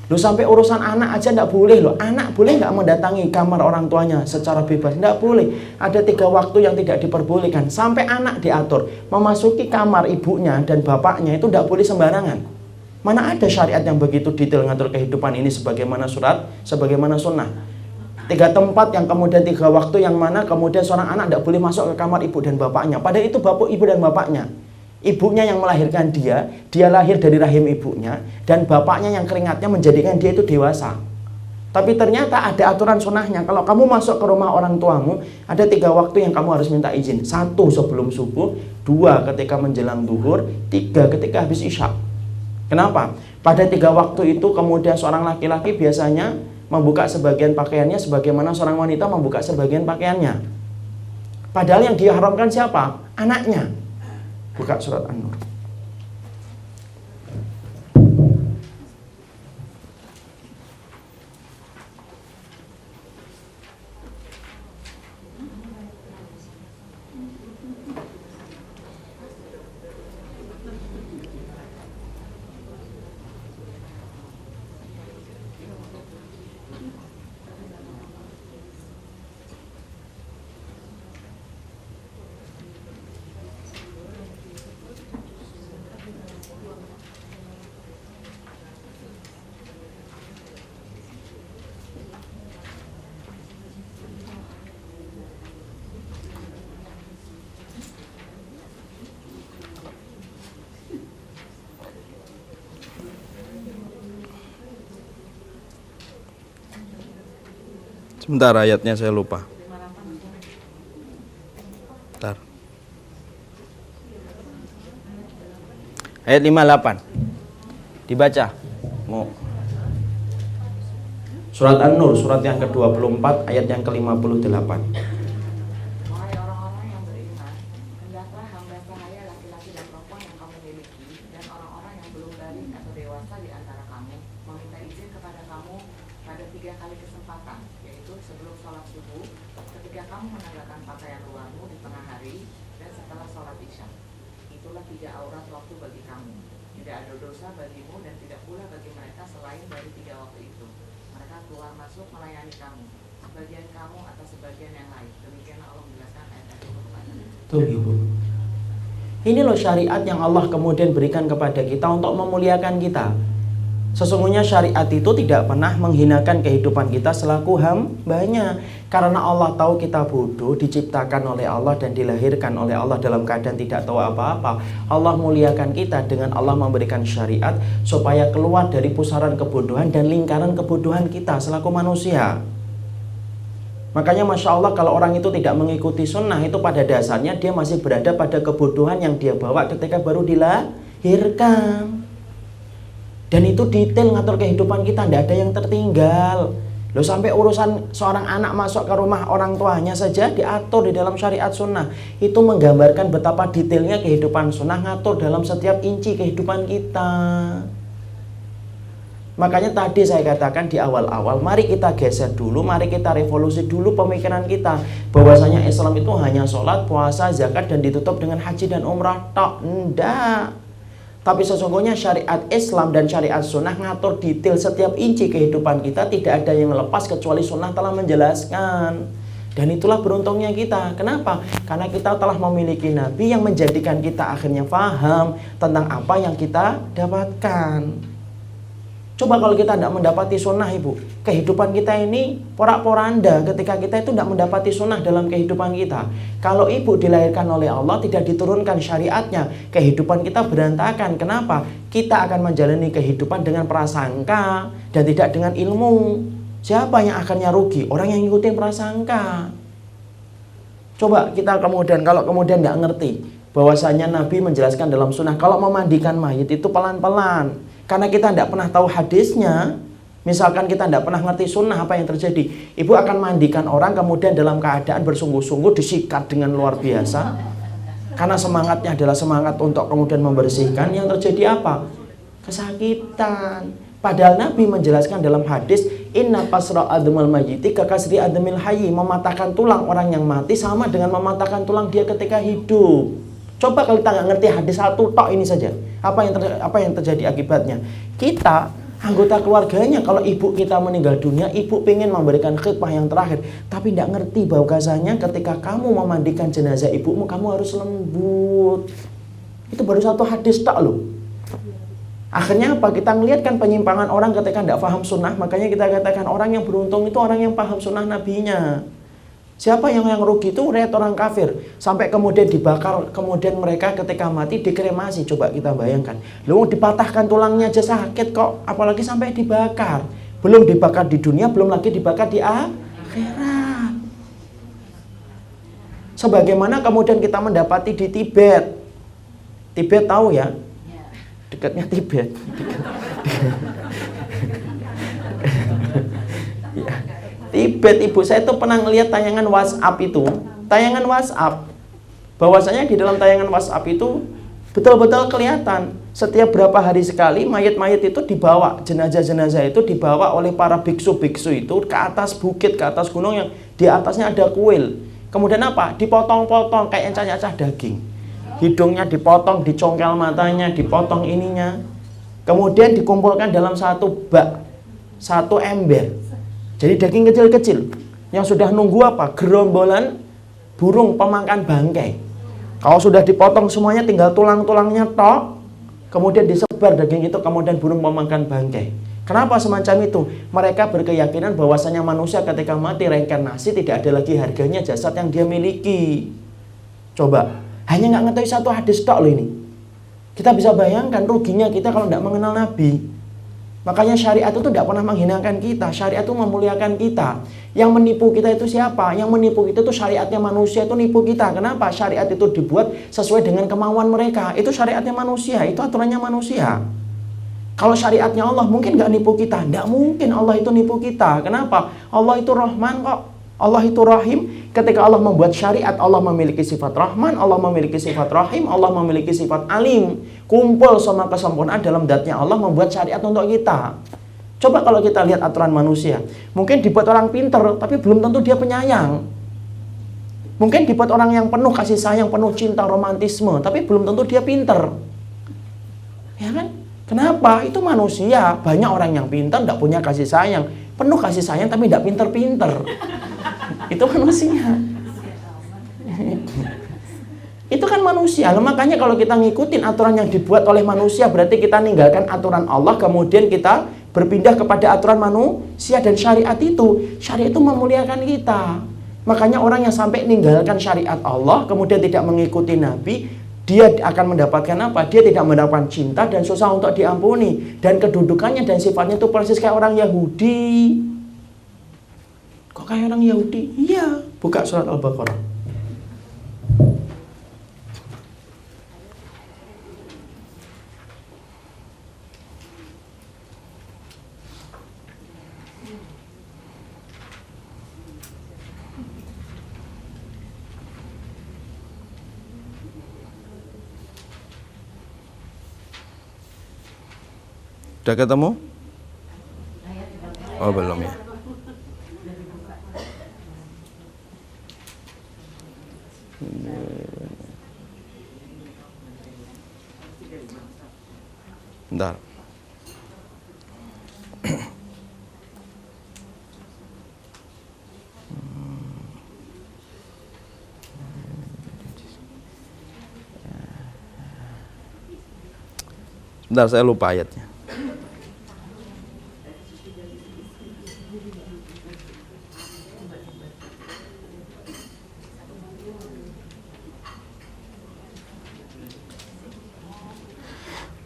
Loh, sampai urusan anak aja tidak boleh loh. Anak boleh nggak mendatangi kamar orang tuanya secara bebas? Tidak boleh. Ada 3 waktu yang tidak diperbolehkan. Sampai anak diatur memasuki kamar ibunya dan bapaknya itu tidak boleh sembarangan. Mana ada syariat yang begitu detail ngatur kehidupan ini sebagaimana surat, sebagaimana sunnah. 3 tempat yang kemudian 3 waktu yang mana kemudian seorang anak tidak boleh masuk ke kamar ibu dan bapaknya. Padahal itu bapak, ibu dan bapaknya. Ibunya yang melahirkan dia lahir dari rahim ibunya, dan bapaknya yang keringatnya menjadikan dia itu dewasa. Tapi ternyata ada aturan sunnahnya. Kalau kamu masuk ke rumah orang tuamu, ada 3 waktu yang kamu harus minta izin. 1 sebelum subuh, 2 ketika menjelang duhur, 3 ketika habis isya. Kenapa? Pada 3 waktu itu kemudian seorang laki-laki biasanya membuka sebagian pakaiannya sebagaimana seorang wanita membuka sebagian pakaiannya. Padahal yang diharamkan siapa? Anaknya. Buka surat An-Nur. Sebentar, ayatnya saya lupa. Bentar. Ayat 58. Dibaca. Mau. Surat An-Nur, surat yang ke-24, ayat yang ke-58. Wahai orang-orang yang beriman, hendaklah hamba sahaya laki-laki dan perempuan yang kamu miliki, dan orang-orang yang belum balik atau dewasa di antara kamu, meminta izin kepada kamu pada 3 kali kesempatan, yaitu sebelum sholat subuh, ketika kamu menegakkan pakaian luarmu di tengah hari, dan setelah sholat isya. Itulah 3 aurat waktu bagi kamu. Tidak ada dosa bagimu dan tidak pula bagi mereka selain dari 3 waktu itu. Mereka keluar masuk melayani kamu, sebagian kamu atau sebagian yang lain. Demikian Allah menjelaskan ayat-ayat itu kepada. Tuh Ibu. Ini loh syariat yang Allah kemudian berikan kepada kita untuk memuliakan kita. Sesungguhnya syariat itu tidak pernah menghinakan kehidupan kita selaku hambanya. Karena Allah tahu kita bodoh, diciptakan oleh Allah dan dilahirkan oleh Allah dalam keadaan tidak tahu apa-apa. Allah muliakan kita dengan Allah memberikan syariat supaya keluar dari pusaran kebodohan dan lingkaran kebodohan kita selaku manusia. Makanya Masya Allah kalau orang itu tidak mengikuti sunnah, itu pada dasarnya dia masih berada pada kebodohan yang dia bawa ketika baru dilahirkan. Dan itu detail ngatur kehidupan kita, tidak ada yang tertinggal. Loh, sampai urusan seorang anak masuk ke rumah orang tuanya saja diatur di dalam syariat sunnah. Itu menggambarkan betapa detailnya kehidupan sunnah ngatur dalam setiap inci kehidupan kita. Makanya tadi saya katakan di awal-awal, mari kita geser dulu, mari kita revolusi dulu pemikiran kita. Bahwasanya Islam itu hanya sholat, puasa, zakat, dan ditutup dengan haji dan umrah. Tok, enggak. Tapi sesungguhnya syariat Islam dan syariat sunnah ngatur detail setiap inci kehidupan kita. Tidak ada yang lepas kecuali sunnah telah menjelaskan. Dan itulah beruntungnya kita. Kenapa? Karena kita telah memiliki Nabi yang menjadikan kita akhirnya paham tentang apa yang kita dapatkan. Coba kalau kita tidak mendapati sunnah Ibu, kehidupan kita ini porak-poranda ketika kita itu tidak mendapati sunnah dalam kehidupan kita. Kalau Ibu dilahirkan oleh Allah tidak diturunkan syariatnya, kehidupan kita berantakan. Kenapa? Kita akan menjalani kehidupan dengan prasangka dan tidak dengan ilmu. Siapa yang akhirnya rugi? Orang yang ngikutin prasangka. Coba kita kemudian kalau kemudian nggak ngerti bahwasanya Nabi menjelaskan dalam sunnah kalau memandikan mayit itu pelan-pelan. Karena kita tidak pernah tahu hadisnya. Misalkan kita tidak pernah ngerti sunnah, apa yang terjadi? Ibu akan mandikan orang kemudian dalam keadaan bersungguh-sungguh disikat dengan luar biasa. Karena semangatnya adalah semangat untuk kemudian membersihkan. Yang terjadi apa? Kesakitan. Padahal Nabi menjelaskan dalam hadis, inna qasra admal mayyiti ka kasri admil hayyi. Mematahkan tulang orang yang mati sama dengan mematahkan tulang dia ketika hidup. Coba kalau kita nggak ngerti hadis satu tok ini saja, apa yang terjadi akibatnya? Kita anggota keluarganya, kalau ibu kita meninggal dunia, ibu pengen memberikan khidmah yang terakhir, tapi tidak ngerti bahwasanya ketika kamu memandikan jenazah ibumu, kamu harus lembut. Itu baru satu hadis tok loh. Akhirnya apa? Kita ngelihat kan penyimpangan orang ketika tidak paham sunnah. Makanya kita katakan orang yang beruntung itu orang yang paham sunnah nabinya. Siapa yang rugi itu orang kafir. Sampai kemudian dibakar, kemudian mereka ketika mati dikremasi. Coba kita bayangkan. Lu dipatahkan tulangnya aja sakit kok, apalagi sampai dibakar. Belum dibakar di dunia, belum lagi dibakar di akhirat. Sebagaimana kemudian kita mendapati di Tibet. Tibet tahu ya? Dekatnya Tibet. Ya. Tibet, ibu saya itu pernah ngelihat tayangan WhatsApp itu. Tayangan WhatsApp. Bahwasanya di dalam tayangan WhatsApp itu betul-betul kelihatan setiap berapa hari sekali mayat-mayat itu dibawa, jenazah-jenazah itu dibawa oleh para biksu-biksu itu ke atas bukit, ke atas gunung yang di atasnya ada kuil. Kemudian apa? Dipotong-potong kayak encah-encah daging. Hidungnya dipotong, dicongkel matanya, dipotong ininya. Kemudian dikumpulkan dalam satu bak, satu ember. Jadi daging kecil-kecil yang sudah nunggu apa? Gerombolan burung pemangkan bangkai. Kalau sudah dipotong semuanya tinggal tulang-tulangnya tok. Kemudian disebar daging itu kemudian burung pemangkan bangkai. Kenapa semacam itu? Mereka berkeyakinan bahwasanya manusia ketika mati reinkarnasi tidak ada lagi harganya jasad yang dia miliki. Coba, hanya nggak ngetahui satu hadis tok loh ini. Kita bisa bayangkan ruginya kita kalau tidak mengenal Nabi. Makanya syariat itu tidak pernah menghinakan kita. Syariat itu memuliakan kita. Yang menipu kita itu siapa? Yang menipu kita itu syariatnya manusia, itu nipu kita. Kenapa? Syariat itu dibuat sesuai dengan kemauan mereka. Itu syariatnya manusia, itu aturannya manusia. Kalau syariatnya Allah mungkin nggak nipu kita. Nggak mungkin Allah itu nipu kita. Kenapa? Allah itu Rahman kok. Allah itu Rahim. Ketika Allah membuat syariat, Allah memiliki sifat Rahman, Allah memiliki sifat Rahim, Allah memiliki sifat Alim. Kumpul sama kesempurnaan dalam zatnya Allah membuat syariat untuk kita. Coba kalau kita lihat aturan manusia, mungkin dibuat orang pinter, tapi belum tentu dia penyayang. Mungkin dibuat orang yang penuh kasih sayang, penuh cinta, romantisme, tapi belum tentu dia pinter. Ya kan? Kenapa? Itu manusia. Banyak orang yang pinter, tidak punya kasih sayang. Penuh kasih sayang, tapi tidak pinter-pinter. Itu manusia. Itu kan manusia. Makanya kalau kita ngikutin aturan yang dibuat oleh manusia, berarti kita ninggalkan aturan Allah, kemudian kita berpindah kepada aturan manusia. Dan syariat itu memuliakan kita. Makanya orang yang sampai ninggalkan syariat Allah, kemudian tidak mengikuti Nabi, dia akan mendapatkan apa? Dia tidak mendapatkan cinta dan susah untuk diampuni. Dan kedudukannya dan sifatnya itu persis kayak orang Yahudi. Kok kayak orang Yahudi? Iya. Buka surat Al-Baqarah. Sudah ketemu? Oh belum ya. Bentar. Bentar, saya lupa ayatnya.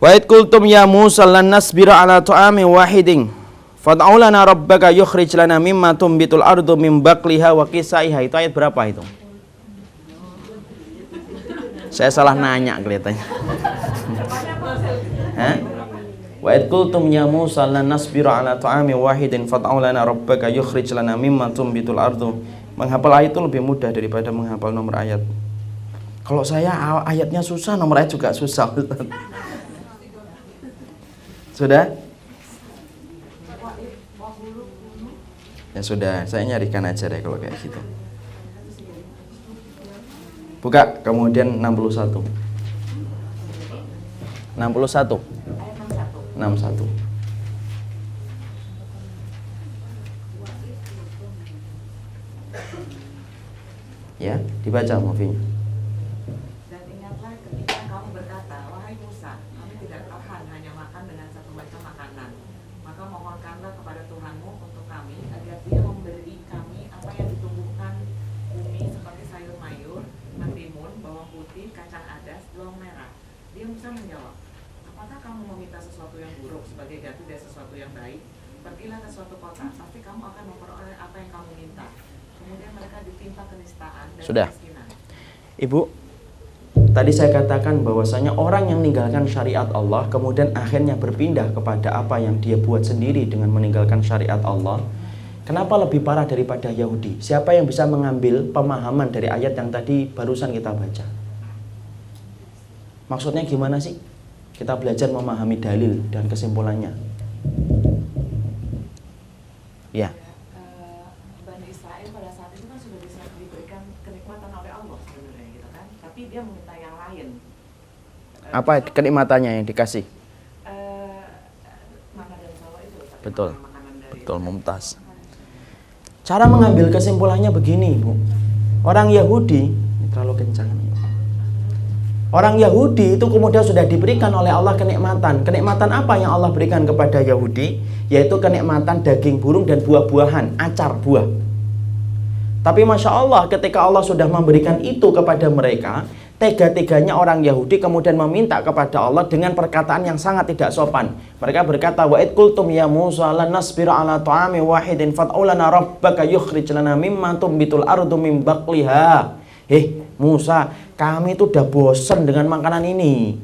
Wa id qultum ya Musa lan nasbira ala ta'amin wahidin fad'u lana rabbaka yukhrij lana mimma tumbitul ardu min baqliha wa qisaiha. Itu ayat berapa itu? Saya salah nanya kelihatannya. Hah? Wa id qultum ya Musa lan nasbira ala ta'amin wahidin fad'u lana rabbaka yukhrij lana mimma tumbitul ardu. Menghafal ayat itu lebih mudah daripada menghafal nomor ayat. Kalau saya ayatnya susah, nomor ayat juga susah. Sudah? Ya sudah, saya nyarikan aja deh kalau kayak gitu. Buka, kemudian 61. 61. 61. Ya, dibaca movie-nya. Dan ingatlah ketika kamu berkata, wahai Musa, kami tidak tahan hanya makan dengan satu macam makanan. Maka mohonkanlah kepada Tuhanmu untuk kami agar Dia memberi kami apa yang ditumbuhkan bumi seperti sayur mayur, mentimun, bawang putih, kacang adas, bawang merah. Dia Musa menjawab, apakah kamu meminta sesuatu yang buruk sebagai ganti dari sesuatu yang baik? Pergilah ke suatu kota, pasti kamu akan memperoleh apa yang kamu minta. Kemudian mereka ditimpa kenistaan dan Sudah. kemiskinan. Ibu, tadi saya katakan bahwasanya orang yang meninggalkan syariat Allah kemudian akhirnya berpindah kepada apa yang dia buat sendiri dengan meninggalkan syariat Allah. Kenapa lebih parah daripada Yahudi? Siapa yang bisa mengambil pemahaman dari ayat yang tadi barusan kita baca? Maksudnya gimana sih? Kita belajar memahami dalil dan kesimpulannya. Ya. Bani Israel pada saat itu kan sudah bisa diberikan kenikmatan oleh Allah sebenarnya gitu kan, tapi dia meminta yang lain. Apa kenikmatannya yang dikasih? Makan dari sawah itu. Tapi Betul. makanan dari Betul, mumtaz. Cara mengambil kesimpulannya begini, Bu. Orang Yahudi, ini terlalu kencang. Orang Yahudi itu kemudian sudah diberikan oleh Allah kenikmatan. Kenikmatan apa yang Allah berikan kepada Yahudi? Yaitu kenikmatan daging burung dan buah-buahan, acar buah. Tapi Masya Allah ketika Allah sudah memberikan itu kepada mereka, tega-teganya orang Yahudi kemudian meminta kepada Allah dengan perkataan yang sangat tidak sopan. Mereka berkata, wa id qultum ya Musa lan nasbiru ala ta'ami wahidin fad'u lana rabbaka yukhrij lana mimma tumbitul ardu min baqliha. Musa, kami itu udah bosan dengan makanan ini.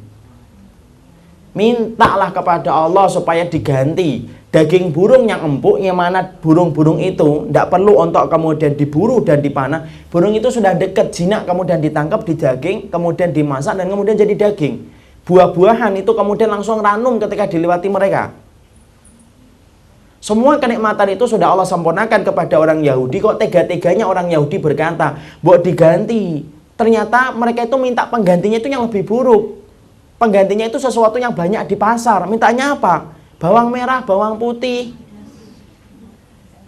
Mintalah kepada Allah supaya diganti daging burung yang empuk, yang mana burung-burung itu tidak perlu untuk kemudian diburu dan dipanah. Burung itu sudah dekat jinak, kemudian ditangkap di daging, kemudian dimasak dan kemudian jadi daging. Buah-buahan itu kemudian langsung ranum ketika dilewati mereka. Semua kenikmatan itu sudah Allah sempurnakan kepada orang Yahudi. Kok tega-teganya orang Yahudi berkata, buat diganti. Ternyata mereka itu minta penggantinya itu yang lebih buruk. Penggantinya itu sesuatu yang banyak di pasar. Mintanya apa? Bawang merah, bawang putih,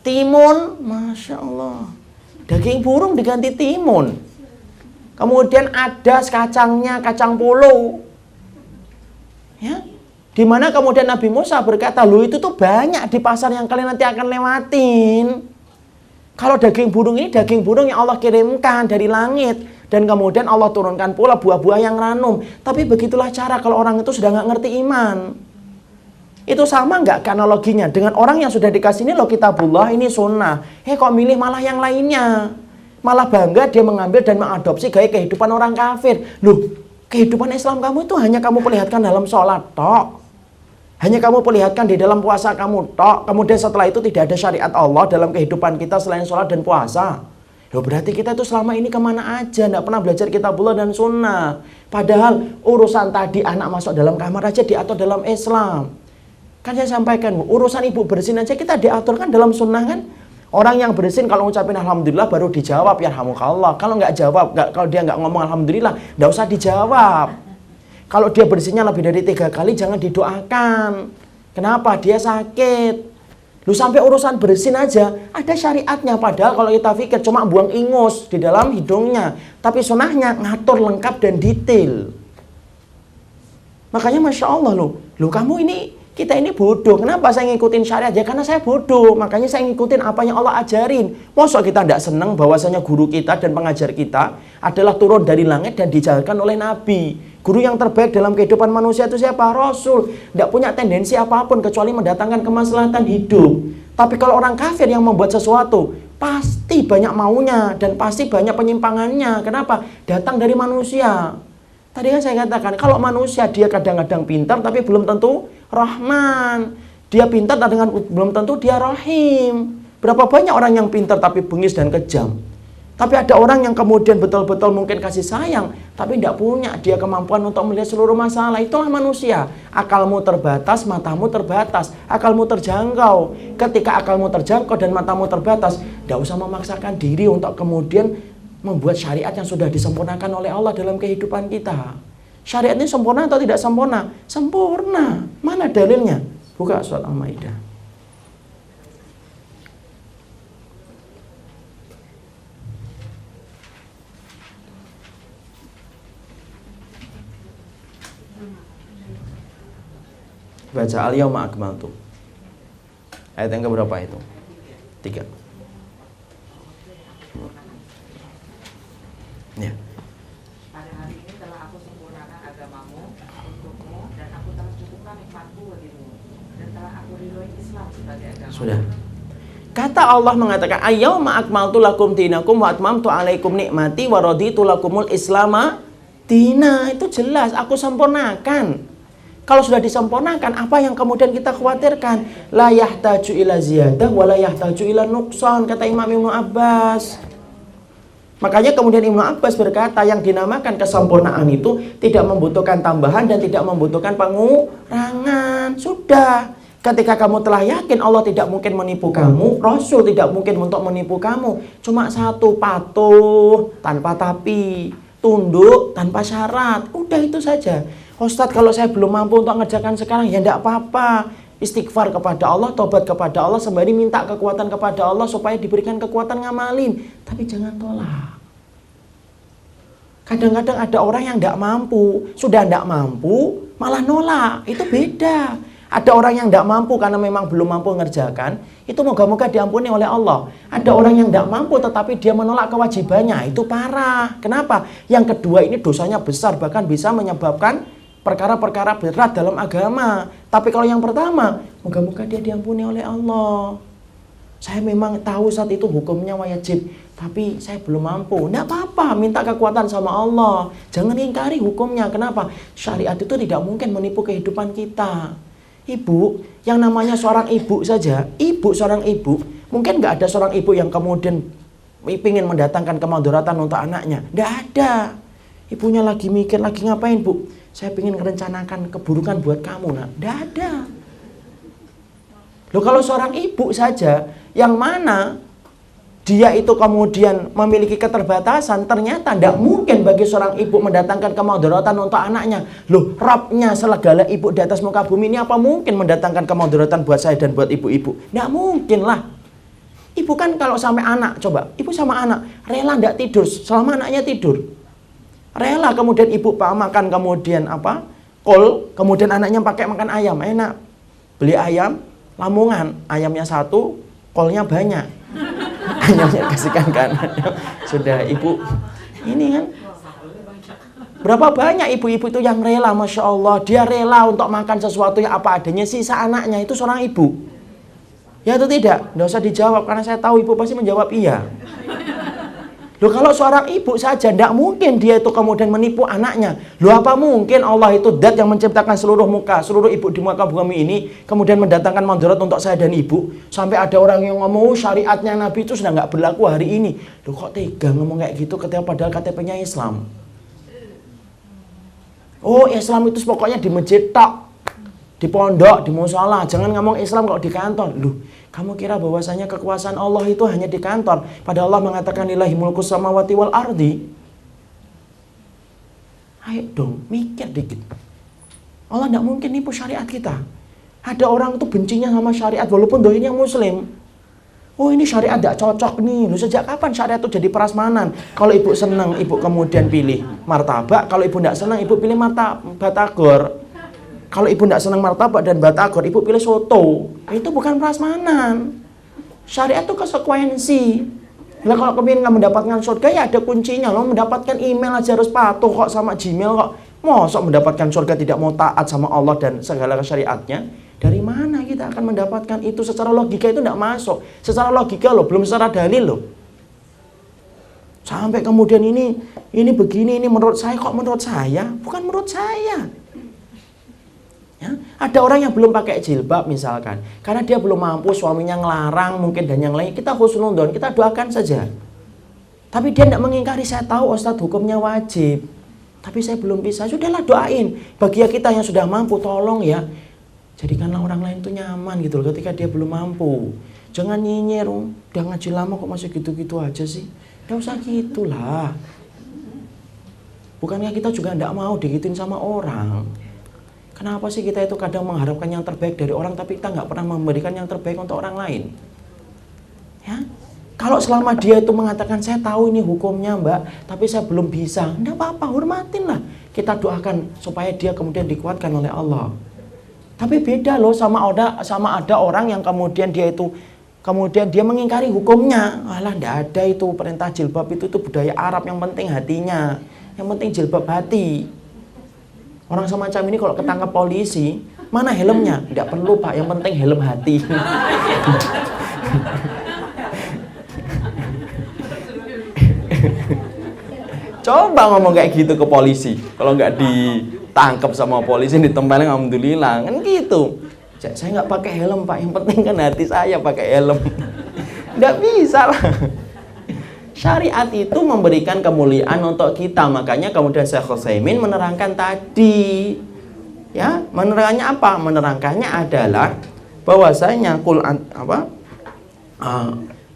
timun, Masya Allah. Daging burung diganti timun. Kemudian ada kacangnya, kacang polo. Ya, dimana kemudian Nabi Musa berkata, loh itu tuh banyak di pasar yang kalian nanti akan lewatin. Kalau daging burung ini daging burung yang Allah kirimkan dari langit. Dan kemudian Allah turunkan pula buah-buah yang ranum. Tapi begitulah cara kalau orang itu sudah nggak ngerti iman. Itu sama nggak analoginya dengan orang yang sudah dikasih ini loh kitabullah, ini sunnah. Kok milih malah yang lainnya. Malah bangga dia mengambil dan mengadopsi gaya kehidupan orang kafir. Loh, kehidupan Islam kamu itu hanya kamu perlihatkan dalam sholat tok. Hanya kamu perlihatkan di dalam puasa kamu tok. Kemudian setelah itu tidak ada syariat Allah dalam kehidupan kita selain sholat dan puasa. Loh, berarti kita itu selama ini kemana aja? Nggak pernah belajar kitabullah dan sunnah. Padahal urusan tadi anak masuk dalam kamar aja diatur dalam Islam. Kan saya sampaikan, urusan ibu bersin aja kita diaturkan dalam sunnah kan. Orang yang bersin kalau ngucapin alhamdulillah baru dijawab ya yarhamukallah. Kalau nggak jawab, kalau dia nggak ngomong alhamdulillah, nggak usah dijawab. Kalau dia bersinnya lebih dari 3 kali jangan didoakan. Kenapa? Dia sakit. Lu sampai urusan bersin aja ada syariatnya. Padahal kalau kita pikir cuma buang ingus di dalam hidungnya, tapi sunnahnya ngatur lengkap dan detail. Makanya Masya Allah lu kamu ini, kita ini bodoh. Kenapa saya ngikutin syariat? Ya karena saya bodoh. Makanya saya ngikutin apa yang Allah ajarin. Masa kita tidak senang bahwasanya guru kita dan pengajar kita adalah turun dari langit dan dijalankan oleh Nabi. Guru yang terbaik dalam kehidupan manusia itu siapa? Rasul. Tidak punya tendensi apapun kecuali mendatangkan kemaslahatan hidup. Tapi kalau orang kafir yang membuat sesuatu, pasti banyak maunya dan pasti banyak penyimpangannya. Kenapa? Datang dari manusia. Tadi kan saya katakan, kalau manusia dia kadang-kadang pintar tapi belum tentu Rahman. Dia pintar dengan belum tentu dia Rahim. Berapa banyak orang yang pintar tapi bengis dan kejam. Tapi ada orang yang kemudian betul-betul mungkin kasih sayang, tapi tidak punya dia kemampuan untuk melihat seluruh masalah. Itulah manusia. Akalmu terbatas, matamu terbatas. Akalmu terjangkau. Ketika akalmu terjangkau dan matamu terbatas, tidak usah memaksakan diri untuk kemudian membuat syariat yang sudah disempurnakan oleh Allah dalam kehidupan kita. Syariat ini sempurna atau tidak sempurna? Sempurna. Mana dalilnya? Buka surat Al-Maidah. Baca al-yawma akmaltu. Ayat yang keberapa itu? 3. Ya. Pada hari ini telah aku sempurnakan agamamu untukmu dan aku telah cukupkan nikmatku bagimu dan telah aku ridhoi Islam sebagai agama. Sudah. Kata Allah mengatakan, "Al-yawma akmaltu lakum dinakum wa atmamtu 'alaikum nikmati wa raditu lakumul islama dina." Itu jelas aku sempurnakan. Kalau sudah disempurnakan, apa yang kemudian kita khawatirkan? La yahtaju ila ziyadah wa la yahtaju ila nuqsan, kata Imam Ibnu Abbas. Makanya kemudian Ibnu Abbas berkata, yang dinamakan kesempurnaan itu tidak membutuhkan tambahan dan tidak membutuhkan pengurangan. Sudah. Ketika kamu telah yakin Allah tidak mungkin menipu kamu, Rasul tidak mungkin untuk menipu kamu. Cuma satu, patuh tanpa tapi, tunduk tanpa syarat. Udah itu saja. Ustadz, kalau saya belum mampu untuk ngerjakan sekarang, ya tidak apa-apa. Istighfar kepada Allah, tobat kepada Allah, sembari minta kekuatan kepada Allah supaya diberikan kekuatan ngamalin. Tapi jangan tolak. Kadang-kadang ada orang yang tidak mampu, sudah tidak mampu, malah nolak. Itu beda. Ada orang yang tidak mampu karena memang belum mampu mengerjakan, itu moga-moga diampuni oleh Allah. Ada orang yang tidak mampu tetapi dia menolak kewajibannya, itu parah. Kenapa? Yang kedua ini dosanya besar, bahkan bisa menyebabkan perkara-perkara berat dalam agama. Tapi kalau yang pertama, moga-moga dia diampuni oleh Allah. Saya memang tahu saat itu hukumnya wajib, tapi saya belum mampu. Tidak apa-apa, minta kekuatan sama Allah. Jangan ingkari hukumnya. Kenapa? Syariat itu tidak mungkin menipu kehidupan kita. Ibu, yang namanya seorang ibu saja, seorang ibu, mungkin nggak ada seorang ibu yang kemudian ingin mendatangkan kemudaratan untuk anaknya. Nggak ada. Ibunya lagi mikir, lagi ngapain bu? Saya ingin merencanakan keburukan buat kamu, nak. Nggak ada. Loh, kalau seorang ibu saja, yang mana dia itu kemudian memiliki keterbatasan, ternyata tidak mungkin bagi seorang ibu mendatangkan kemudaratan untuk anaknya. Loh, Rabbnya segala ibu di atas muka bumi ini apa mungkin mendatangkan kemudaratan buat saya dan buat ibu-ibu? Tidak mungkin lah. Ibu kan kalau sampai anak, coba, ibu sama anak, rela tidak tidur selama anaknya tidur. Rela kemudian ibu makan kemudian kol, kemudian anaknya pakai makan ayam, enak. Beli ayam, Lamongan, ayamnya satu, kolnya banyak. Ayamnya kasihkan kan. Sudah ibu, ini kan. Berapa banyak ibu-ibu itu yang rela, Masya Allah. Dia rela untuk makan sesuatu yang apa adanya, sisa anaknya, itu seorang ibu. Ya atau tidak? Nggak usah dijawab, karena saya tahu ibu pasti menjawab iya. Loh, kalau seorang ibu saja, tidak mungkin dia itu kemudian menipu anaknya. Loh, apa mungkin Allah itu zat yang menciptakan seluruh ibu di muka bumi ini, kemudian mendatangkan mudarat untuk saya dan ibu. Sampai ada orang yang ngomong, syariatnya Nabi itu sudah nggak berlaku hari ini. Loh, kok tega ngomong kayak gitu ketika padahal KTP-nya Islam. Oh, Islam itu pokoknya di masjid tok, di pondok, di musola. Jangan ngomong Islam kok di kantor. Loh, kamu kira bahwasanya kekuasaan Allah itu hanya di kantor? Padahal Allah mengatakan lillahi mulkus samawati wal ardi. Ayo dong, mikir dikit. Allah tidak mungkin nipu syariat kita. Ada orang itu bencinya sama syariat walaupun doinya muslim. Oh, ini syariat tidak cocok nih. Loh, sejak kapan syariat itu jadi prasmanan? Kalau ibu senang, ibu kemudian pilih martabak. Kalau ibu tidak senang, ibu pilih batagor. Kalau ibu tidak senang martabak dan batagor, ibu pilih soto. Itu bukan prasmanan. Syariat itu konsekuensi. Nah, kalau kepingin nggak mendapatkan surga, ya ada kuncinya. Lo mendapatkan email aja harus patuh kok sama Gmail kok. Mosok mendapatkan surga tidak mau taat sama Allah dan segala syariatnya? Dari mana kita akan mendapatkan itu? Secara logika itu tidak masuk. Secara logika loh, belum secara dalil loh. Sampai kemudian ini begini, ini menurut saya. Kok menurut saya? Bukan menurut saya. Ya, ada orang yang belum pakai jilbab misalkan, karena dia belum mampu, suaminya ngelarang mungkin dan yang lain, kita husnudon, kita doakan saja. Tapi dia tidak mengingkari, saya tahu Ustadz hukumnya wajib, tapi saya belum bisa. Sudahlah, doain. Bagi kita yang sudah mampu, tolong ya, jadikanlah orang lain itu nyaman gitu loh ketika dia belum mampu. Jangan nyinyir, udah ngaji lama kok masih gitu-gitu aja sih. Tidak usah gitulah. Bukannya kita juga tidak mau digituin sama orang. Kenapa sih kita itu kadang mengharapkan yang terbaik dari orang, tapi kita nggak pernah memberikan yang terbaik untuk orang lain? Ya, kalau selama dia itu mengatakan saya tahu ini hukumnya mbak, tapi saya belum bisa, nggak apa-apa, hormatin lah. Kita doakan supaya dia kemudian dikuatkan oleh Allah. Tapi beda loh sama ada orang yang kemudian dia mengingkari hukumnya. Alah, nggak ada itu perintah jilbab itu budaya Arab, yang penting hatinya, yang penting jilbab hati. Orang semacam ini kalau ketangkap polisi, mana helmnya? Tidak perlu pak, yang penting helm hati. Coba ngomong kayak gitu ke polisi. Kalau nggak ditangkap sama polisi, ditempelin alhamdulillah. Kan gitu. Saya nggak pakai helm pak, yang penting kan hati saya pakai helm. Nggak bisa lah. Syariat itu memberikan kemuliaan untuk kita. Makanya kemudian Syekh Utsaimin menerangkan tadi. Ya, menerangkannya apa? Menerangkannya adalah bahwasanya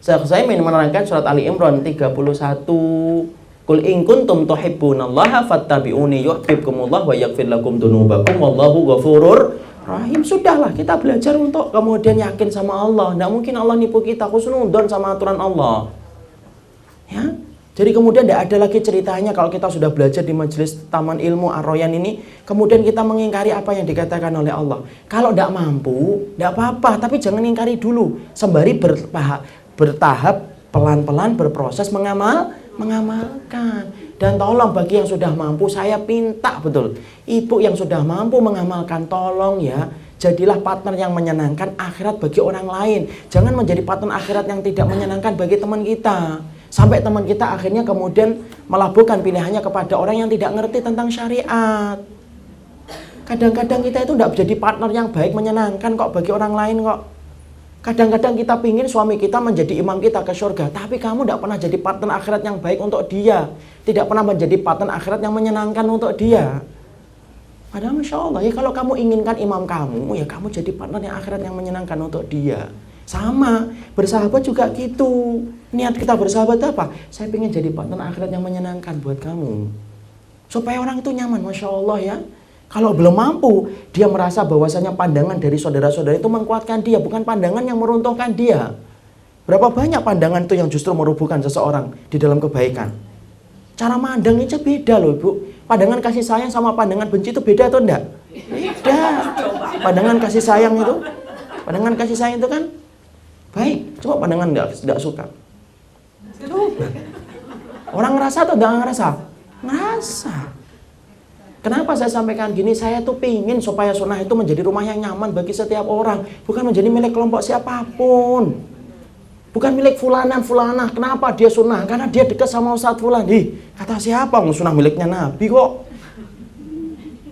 Syekh Utsaimin menerangkan surat Ali Imran 31. Qul in kuntum tuhibbunallaha fattabi'uni yuhibbukumullah wa yaghfir lakum dzunubakum wallahu ghafurur rahim. Sudahlah, kita belajar untuk kemudian yakin sama Allah. Tidak mungkin Allah nipu kita, husnudon sama aturan Allah. Ya, Jadi kemudian tidak ada lagi ceritanya kalau kita sudah belajar di majelis Taman Ilmu Ar-Royan ini, kemudian kita mengingkari apa yang dikatakan oleh Allah. Kalau tidak mampu, tidak apa-apa, tapi jangan ingkari dulu. Sembari bertahap, pelan-pelan berproses mengamalkan. Dan tolong bagi yang sudah mampu, saya pinta betul. Ibu yang sudah mampu mengamalkan, tolong ya, jadilah partner yang menyenangkan akhirat bagi orang lain. Jangan menjadi partner akhirat yang tidak menyenangkan bagi teman kita. Sampai teman kita akhirnya kemudian melabuhkan pilihannya kepada orang yang tidak ngerti tentang syariat. Kadang-kadang kita itu tidak menjadi partner yang baik menyenangkan kok bagi orang lain kok. Kadang-kadang kita pingin suami kita menjadi imam kita ke surga, tapi kamu tidak pernah jadi partner akhirat yang baik untuk dia. Tidak pernah menjadi partner akhirat yang menyenangkan untuk dia. Padahal Masya Allah, ya kalau kamu inginkan imam kamu, ya kamu jadi partner yang akhirat yang menyenangkan untuk dia. Sama, bersahabat juga gitu. Niat kita bersahabat apa? Saya ingin jadi partner akhirat yang menyenangkan buat kamu. Supaya orang itu nyaman, Masya Allah ya. Kalau belum mampu, dia merasa bahwasanya pandangan dari saudara-saudara itu menguatkan dia, bukan pandangan yang meruntuhkan dia. Berapa banyak pandangan itu yang justru merubuhkan seseorang di dalam kebaikan. Cara mandang aja beda loh Ibu. Pandangan kasih sayang sama pandangan benci itu beda atau enggak? Beda. Pandangan kasih sayang itu kan baik. Coba pandangan enggak suka. Coba. Orang ngerasa atau enggak ngerasa? Ngerasa. Kenapa saya sampaikan gini? Saya tuh pingin supaya sunnah itu menjadi rumah yang nyaman bagi setiap orang. Bukan menjadi milik kelompok siapapun. Bukan milik fulanah. Kenapa dia sunnah? Karena dia dekat sama Ustadz Fulan. Kata siapa? Sunnah miliknya Nabi kok.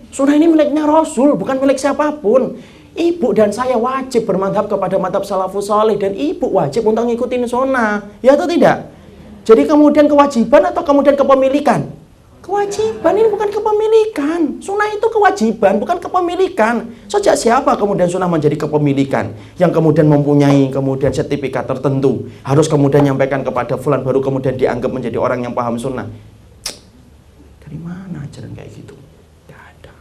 Sunnah ini miliknya Rasul, bukan milik siapapun. Ibu dan saya wajib bermadhab kepada madhab salafus salih. Dan ibu wajib untuk ngikutin sunnah. Ya atau tidak? Jadi kemudian kewajiban atau kemudian kepemilikan? Kewajiban, ini bukan kepemilikan. Sunnah itu kewajiban, bukan kepemilikan. Sejak siapa kemudian sunnah menjadi kepemilikan? Yang kemudian mempunyai kemudian sertifikat tertentu. Harus kemudian nyampaikan kepada fulan, baru kemudian dianggap menjadi orang yang paham sunnah. Dari mana ajaran kayak gitu? Tidak ada.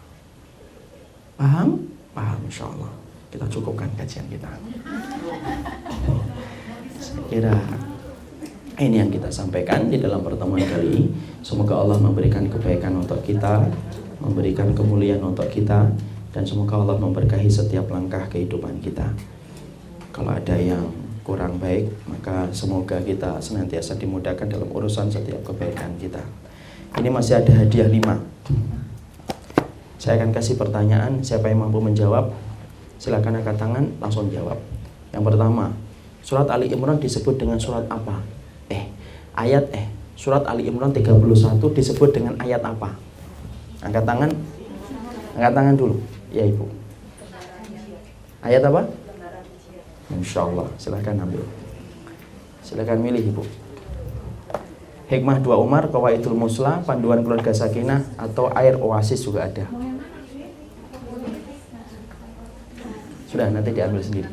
Paham? Paham insya Allah. Kita cukupkan kajian kita. Saya kira ini yang kita sampaikan di dalam pertemuan kali ini. Semoga Allah memberikan kebaikan untuk kita, memberikan kemuliaan untuk kita, dan semoga Allah memberkahi setiap langkah kehidupan kita. Kalau ada yang kurang baik, maka semoga kita senantiasa dimudahkan dalam urusan setiap kebaikan kita. Ini masih ada hadiah 5. Saya akan kasih pertanyaan, siapa yang mampu menjawab, silakan angkat tangan, langsung jawab. Yang pertama, surat Ali Imran disebut dengan surat apa? Surat Ali Imran 31 disebut dengan ayat apa? Angkat tangan dulu. Ya Ibu. Ayat apa? Insya Allah. Silahkan ambil. Silahkan milih Ibu. Hikmah 2 Umar, Qawaidul Muslah, Panduan Keluarga Sakinah, atau Air Oasis juga ada. Sudah, nanti diambil sendiri.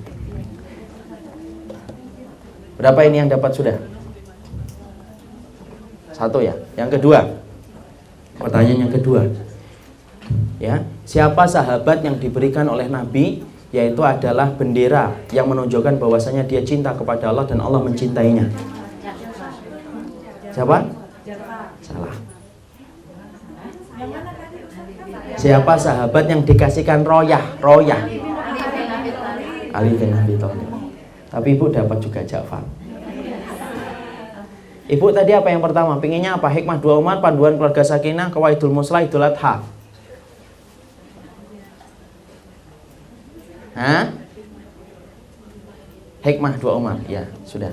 Berapa ini yang dapat sudah? 1 ya. Yang kedua, pertanyaan yang kedua, ya, siapa sahabat yang diberikan oleh Nabi, yaitu adalah bendera yang menunjukkan bahwasanya dia cinta kepada Allah dan Allah mencintainya? Siapa? Salah. Siapa sahabat yang dikasihkan royah? Ali bin Abi Thalib. Tapi Ibu dapat juga Ja'far. Ibu tadi apa yang pertama? Pinginnya apa? Hikmah 2 Umar, Panduan Keluarga Sakinah, Qawaidul Muslah, Idul Adha. Hikmah 2 Umar. Ya, sudah.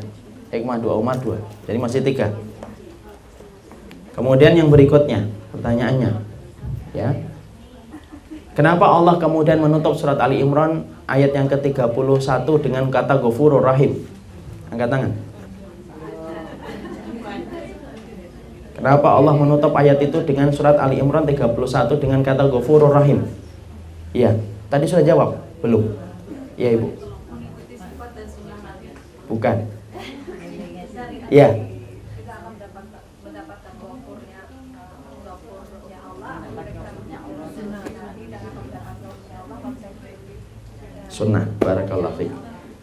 Hikmah 2 Umar 2. Jadi masih 3. Kemudian yang berikutnya, pertanyaannya, ya. Kenapa Allah kemudian menutup surat Ali Imran ayat yang ke-31 dengan kata Ghafurur Rahim? Angkat tangan. Kenapa Allah menutup ayat itu dengan surat Ali Imran 31 dengan kata Ghafurur Rahim? Iya, tadi sudah jawab? Belum? Iya Ibu. Bukan. Iya. Sunnah, barakallahu fiik.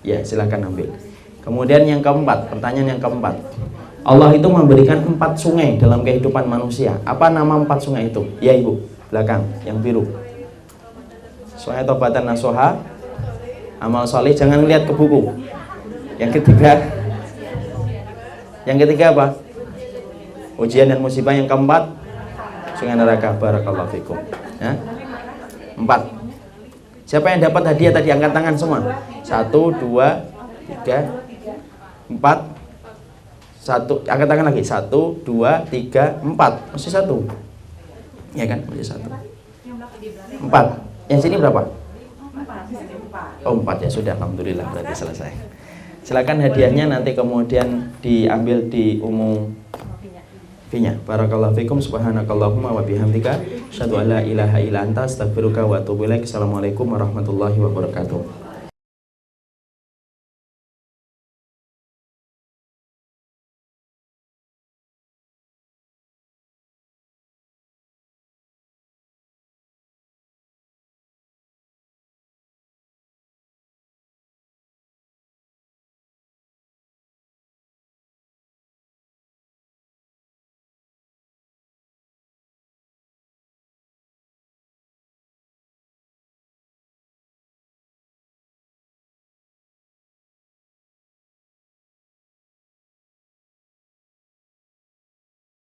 Ya, silakan ambil. Kemudian yang keempat, pertanyaan yang keempat. Allah itu memberikan 4 sungai dalam kehidupan manusia. Apa nama 4 sungai itu? Ya ibu, belakang, yang biru. Sungai Taubatan Nasuha, amal soleh, jangan lihat ke buku. Yang ketiga apa? Ujian dan musibah. Yang keempat, sungai neraka. Barakallahu fikum. Ya? 4. Siapa yang dapat hadiah tadi? Angkat tangan semua. 1, 2, 3, 4. 1, angkat tangan lagi. 1, 2, 3, 4. Masih 1. Ya kan? Masih 1. 4. Yang sini berapa? 4 ya, sudah, alhamdulillah, berarti selesai. Silakan hadiahnya nanti kemudian diambil di umum V-nya. Barakallahu fikum, subhanakallahumma wa bihamdika, asyhadu an la ilaha illa anta, astaghfiruka wa atubu ilaik. Assalamualaikum warahmatullahi wabarakatuh.